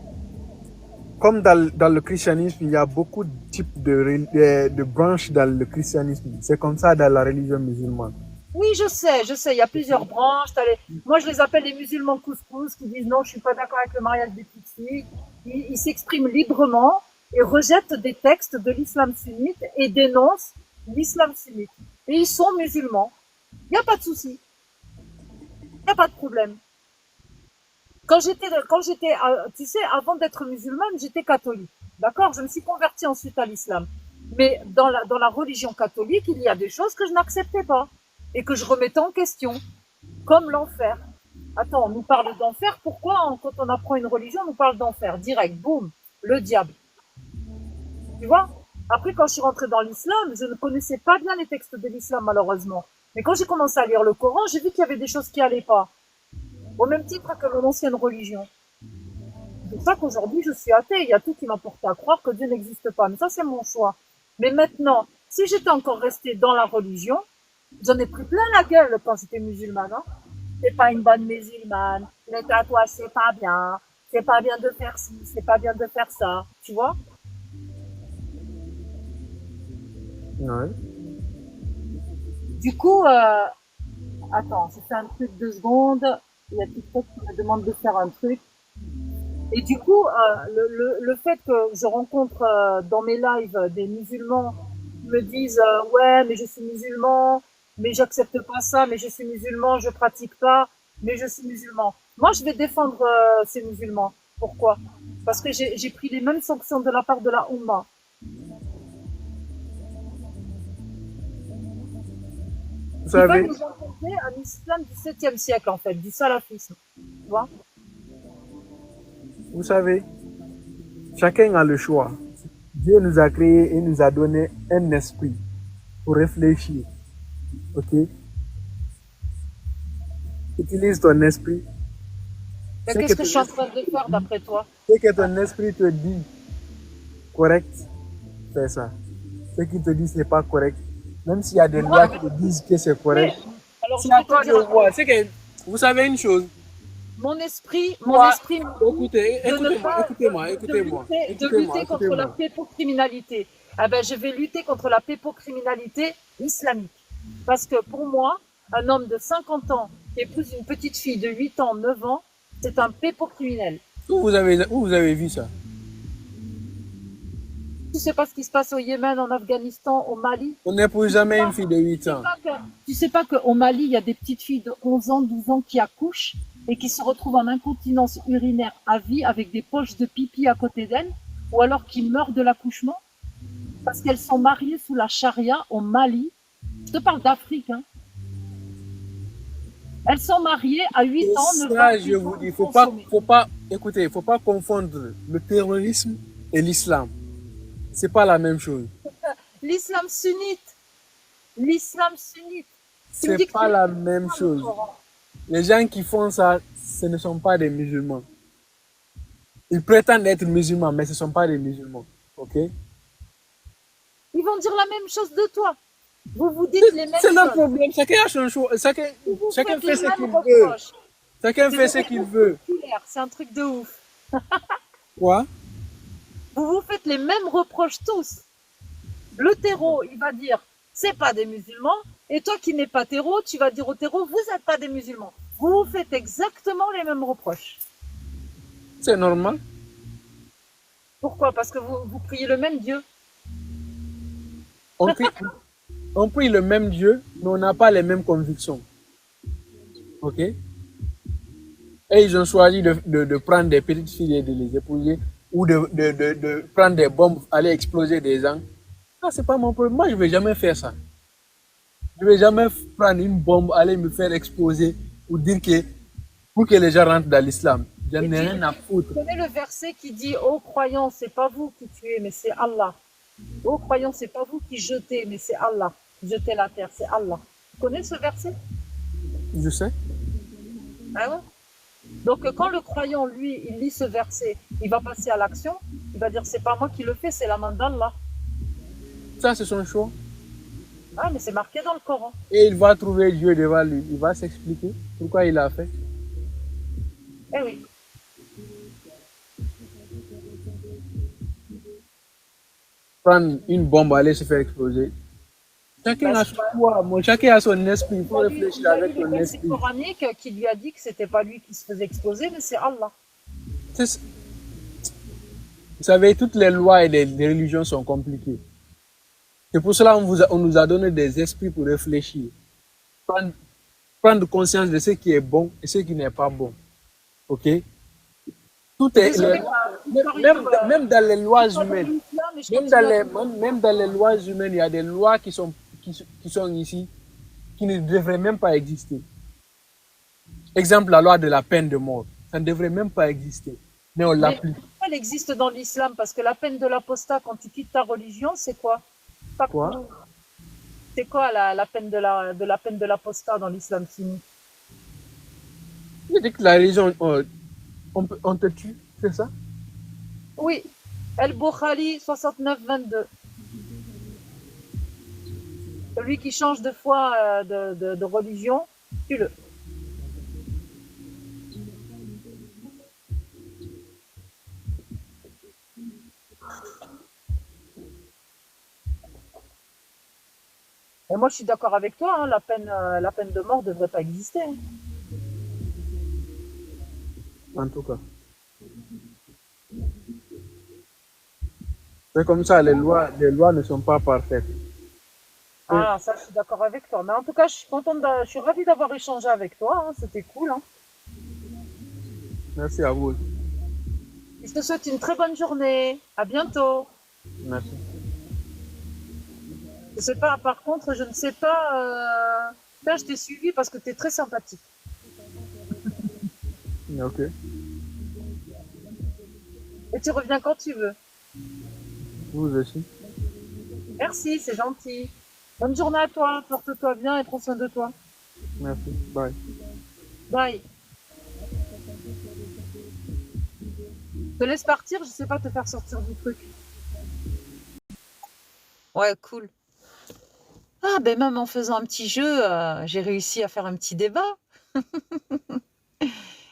comme dans le christianisme, il y a beaucoup de types de branches dans le christianisme. C'est comme ça dans la religion musulmane.
Oui, je sais, il y a plusieurs branches. Moi, je les appelle les musulmans couscous qui disent non, je suis pas d'accord avec le mariage des petites filles. Ils s'expriment librement et rejettent des textes de l'islam sunnite et dénoncent l'islam sunnite. Et ils sont musulmans. Il n'y a pas de souci. Il n'y a pas de problème. Quand j'étais, tu sais, avant d'être musulmane, j'étais catholique. D'accord? Je me suis convertie ensuite à l'islam. Mais dans la religion catholique, il y a des choses que je n'acceptais pas. Et que je remettais en question. Comme l'enfer. Attends, on nous parle d'enfer. Pourquoi, quand on apprend une religion, on nous parle d'enfer? Direct, boum, le diable. Tu vois? Après, quand je suis rentrée dans l'islam, je ne connaissais pas bien les textes de l'islam, malheureusement. Mais quand j'ai commencé à lire le Coran, j'ai vu qu'il y avait des choses qui allaient pas. Au même titre que mon ancienne religion. pour ça qu'aujourd'hui, je suis athée. Il y a tout qui m'a porté à croire que Dieu n'existe pas. Mais ça, c'est mon choix. Mais maintenant, si j'étais encore restée dans la religion, j'en ai pris plein la gueule quand j'étais musulmane. Hein. C'est pas une bonne musulmane. Le tatouage, c'est pas bien. C'est pas bien de faire ci, c'est pas bien de faire ça. Tu vois?
Ouais.
Du coup, attends, je fais un truc 2 secondes. Il y a TikTok qui me demande de faire un truc. Et du coup, le fait que je rencontre dans mes lives des musulmans qui me disent ouais, mais je suis musulman, mais j'accepte pas ça, mais je suis musulman, je pratique pas, mais je suis musulman. Moi, je vais défendre ces musulmans. Pourquoi? Parce que j'ai pris les mêmes sanctions de la part de la Oumma.
Vous
Ils veulent
savez,
nous imposer un islam du 7e siècle, en fait, du salafisme. Tu vois?
vous savez, chacun a le choix. Dieu nous a créé et nous a donné un esprit pour réfléchir. Ok? Utilise ton esprit.
Mais
Ce
qu'est-ce
que
que je suis en train de faire d'après toi?
ce que ton esprit te dit correct, fais ça. Ce qui te dit c'est pas correct, même s'il y a des lois qui te disent que c'est
Mais,
correct,
alors, je
c'est à
vais te
toi
dire
de
un truc.
voir. C'est que vous savez une chose.
Mon esprit
Moi,
me dit
écoutez,
de ne
écoutez-moi,
pas,
écoutez-moi,
de
écoutez-moi,
lutter, de
écoutez-moi,
lutter contre la
écoutez-moi.
pédocriminalité. Ah ben, je vais lutter contre la pédocriminalité islamique. Parce que pour moi, un homme de 50 ans qui épouse une petite fille de 8 ans, 9 ans, c'est un pédocriminel.
Où vous avez vu ça?
Tu sais pas ce qui se passe au Yémen, en Afghanistan, au Mali?
On n'épouse jamais une fille de 8 ans.
Tu sais pas qu'au Mali, il y a des petites filles de 11 ans, 12 ans qui accouchent et qui se retrouvent en incontinence urinaire à vie avec des poches de pipi à côté d'elles, ou alors qui meurent de l'accouchement parce qu'elles sont mariées sous la charia au Mali. Je te parle d'Afrique, hein. Elles sont mariées à 8
Et
ans, 9 ans.
ça, je vous dis, écoutez, faut pas confondre le terrorisme et l'islam. C'est pas la même chose.
L'islam sunnite. L'islam sunnite. Tu me dis
C'est
que
pas
tu
la même
le
chose.
Coran.
Les gens qui font ça, ce ne sont pas des musulmans. Ils prétendent être musulmans, mais ce ne sont pas des musulmans. Ok?
Ils vont dire la même chose de toi. Vous vous dites les mêmes
C'est leur
choses.
problème. Chacun a son choix. Chacun
Vous
fait
faites les
ce
mêmes
qu'il veut.
reproches.
Chacun
C'est
fait ce qu'il veut.
spectaculaire, c'est un truc de ouf.
Quoi?
Vous vous faites les mêmes reproches tous. Le terreau, il va dire, c'est pas des musulmans. Et toi qui n'es pas terreau, tu vas dire au terreau, vous n'êtes pas des musulmans. Vous vous faites exactement les mêmes reproches.
C'est normal.
Pourquoi? Parce que vous priez le même Dieu.
On prie, on prie le même Dieu, mais on n'a pas les mêmes convictions. Ok? Et ils ont choisi de prendre des petites filles et de les épouser, ou de prendre des bombes, aller exploser des gens. Ah, c'est pas mon problème. Moi, je vais jamais faire ça. Je vais jamais prendre une bombe, aller me faire exploser, ou dire que, pour que les gens rentrent dans l'islam. J'en ai rien à foutre.
Vous connaissez le verset qui dit, ô croyants, c'est pas vous qui tuez, mais c'est Allah. Ô croyants, c'est pas vous qui jetez, mais c'est Allah. Jetez la terre, c'est Allah. Vous connaissez ce verset?
Je sais.
Ah ouais? Donc quand le croyant, lui, il lit ce verset, il va passer à l'action, il va dire, c'est pas moi qui le fais, c'est la main d'Allah.
Ça, c'est son choix.
Ah, mais c'est marqué dans le Coran.
Et il va trouver Dieu devant lui. Il va s'expliquer pourquoi il a fait.
Eh oui.
Prendre une bombe, aller se faire exploser. Chacun a son choix. Chacun a son esprit. Il faut réfléchir
Il y a
avec
eu le
ton
verset
esprit.
coranique qui lui a dit que c'était pas lui qui se faisait exploser, mais c'est Allah.
C'est- Vous savez, toutes les lois et les religions sont compliquées. C'est pour cela qu'on nous a donné des esprits pour réfléchir. Prendre conscience de ce qui est bon et ce qui n'est pas bon. Ok? Tout est.
Désolée,
Même dans les lois
pas dans
humaines.
l'islam, mais je
Même
continue
dans
à
les,
te-
même dans les lois humaines, il y a des lois qui sont ici, qui ne devraient même pas exister. Exemple, la loi de la peine de mort. Ça ne devrait même pas exister. Mais on
Mais
l'applique.
pourquoi elle existe dans l'islam? Parce que la peine de l'apostat quand tu quittes ta religion, c'est quoi? Pas
Quoi?
cool. C'est quoi la peine de la peine de l'apostat dans l'islam sunnite?
Je dis que la religion, on te tue, c'est ça?
Oui, El Bokhari 6922. Celui qui change de foi, de religion, tue-le. Et moi, je suis d'accord avec toi, hein, la peine de mort ne devrait pas exister, hein.
En tout cas. C'est comme ça, les lois ne sont pas parfaites. Et
Ah, ça, je suis d'accord avec toi. Mais en tout cas, je suis contente, je suis ravie d'avoir échangé avec toi, hein. C'était cool, hein.
merci à vous aussi.
Je te souhaite une très bonne journée. À bientôt.
Merci.
Je sais pas, par contre, je ne sais pas. Là, je t'ai suivi parce que tu es très sympathique.
Ok.
Et tu reviens quand tu veux.
Vous aussi.
Merci, c'est gentil. Bonne journée à toi. Porte-toi bien et prends soin de toi.
Merci. Bye.
Bye. Je te laisse partir, je sais pas te faire sortir du truc. Ouais, cool. Ah, ben même en faisant un petit jeu, j'ai réussi à faire un petit débat.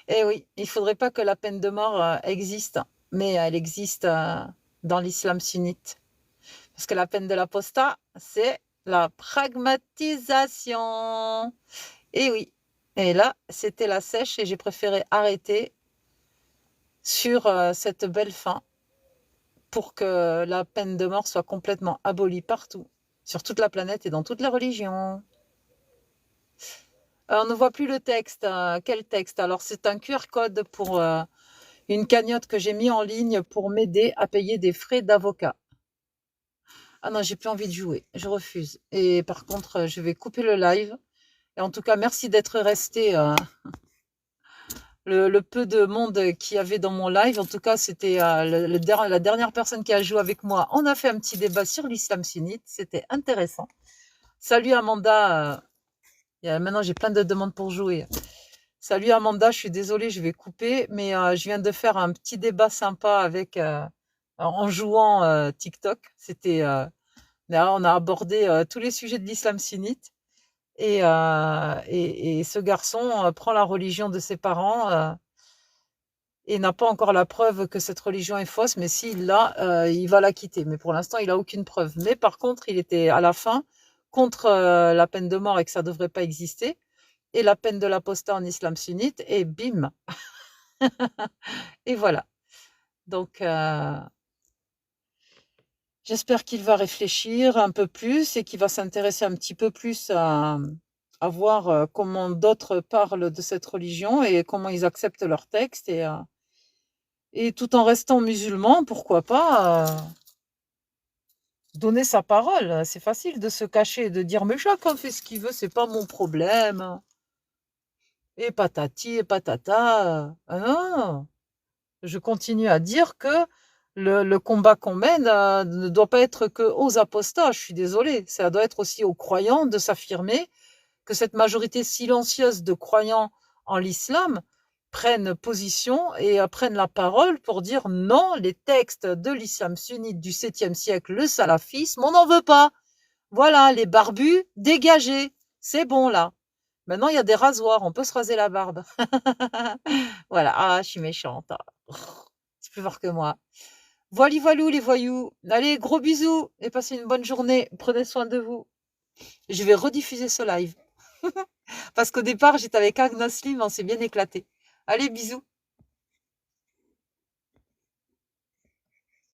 Eh oui, il faudrait pas que la peine de mort existe, mais elle existe dans l'islam sunnite. Parce que la peine de l'apostat, c'est la pragmatisation. Et oui. Et là, c'était la sèche et j'ai préféré arrêter sur cette belle fin pour que la peine de mort soit complètement abolie partout, sur toute la planète et dans toutes les religions. On ne voit plus le texte. Quel texte? Alors, c'est un QR code pour une cagnotte que j'ai mis en ligne pour m'aider à payer des frais d'avocat. Ah non, j'ai plus envie de jouer. Je refuse. Et par contre, je vais couper le live. Et en tout cas, merci d'être resté le peu de monde qu'il y avait dans mon live. En tout cas, c'était la dernière personne qui a joué avec moi. On a fait un petit débat sur l'islam sunnite. C'était intéressant. Salut Amanda. Maintenant, j'ai plein de demandes pour jouer. Salut Amanda, je suis désolée, je vais couper, mais je viens de faire un petit débat sympa avec en jouant TikTok. C'était là, on a abordé tous les sujets de l'islam sunnite et ce garçon prend la religion de ses parents et n'a pas encore la preuve que cette religion est fausse, mais s'il l'a, il va la quitter. Mais pour l'instant, il a aucune preuve. Mais par contre, il était à la fin contre la peine de mort et que ça devrait pas exister et la peine de l'apostat en islam sunnite et bim. Et voilà. Donc, j'espère qu'il va réfléchir un peu plus et qu'il va s'intéresser un petit peu plus à voir comment d'autres parlent de cette religion et comment ils acceptent leurs textes. Et tout en restant musulman, pourquoi pas donner sa parole. C'est facile de se cacher et de dire mais chacun fait ce qu'il veut, c'est pas mon problème. Et patati et patata. Ah non, je continue à dire que le combat qu'on mène ne doit pas être que aux apostats, je suis désolée. Ça doit être aussi aux croyants de s'affirmer, que cette majorité silencieuse de croyants en l'islam prennent position et prennent la parole pour dire non, les textes de l'islam sunnite du 7e siècle, le salafisme, on n'en veut pas. Voilà, les barbus, dégagez. C'est bon là. Maintenant, il y a des rasoirs, on peut se raser la barbe. Voilà, ah, je suis méchante. C'est plus fort que moi. Voili voilou les voyous. Allez, gros bisous et passez une bonne journée. Prenez soin de vous. Je vais rediffuser ce live. Parce qu'au départ, j'étais avec Agnoslim, on s'est bien éclaté. Allez, bisous.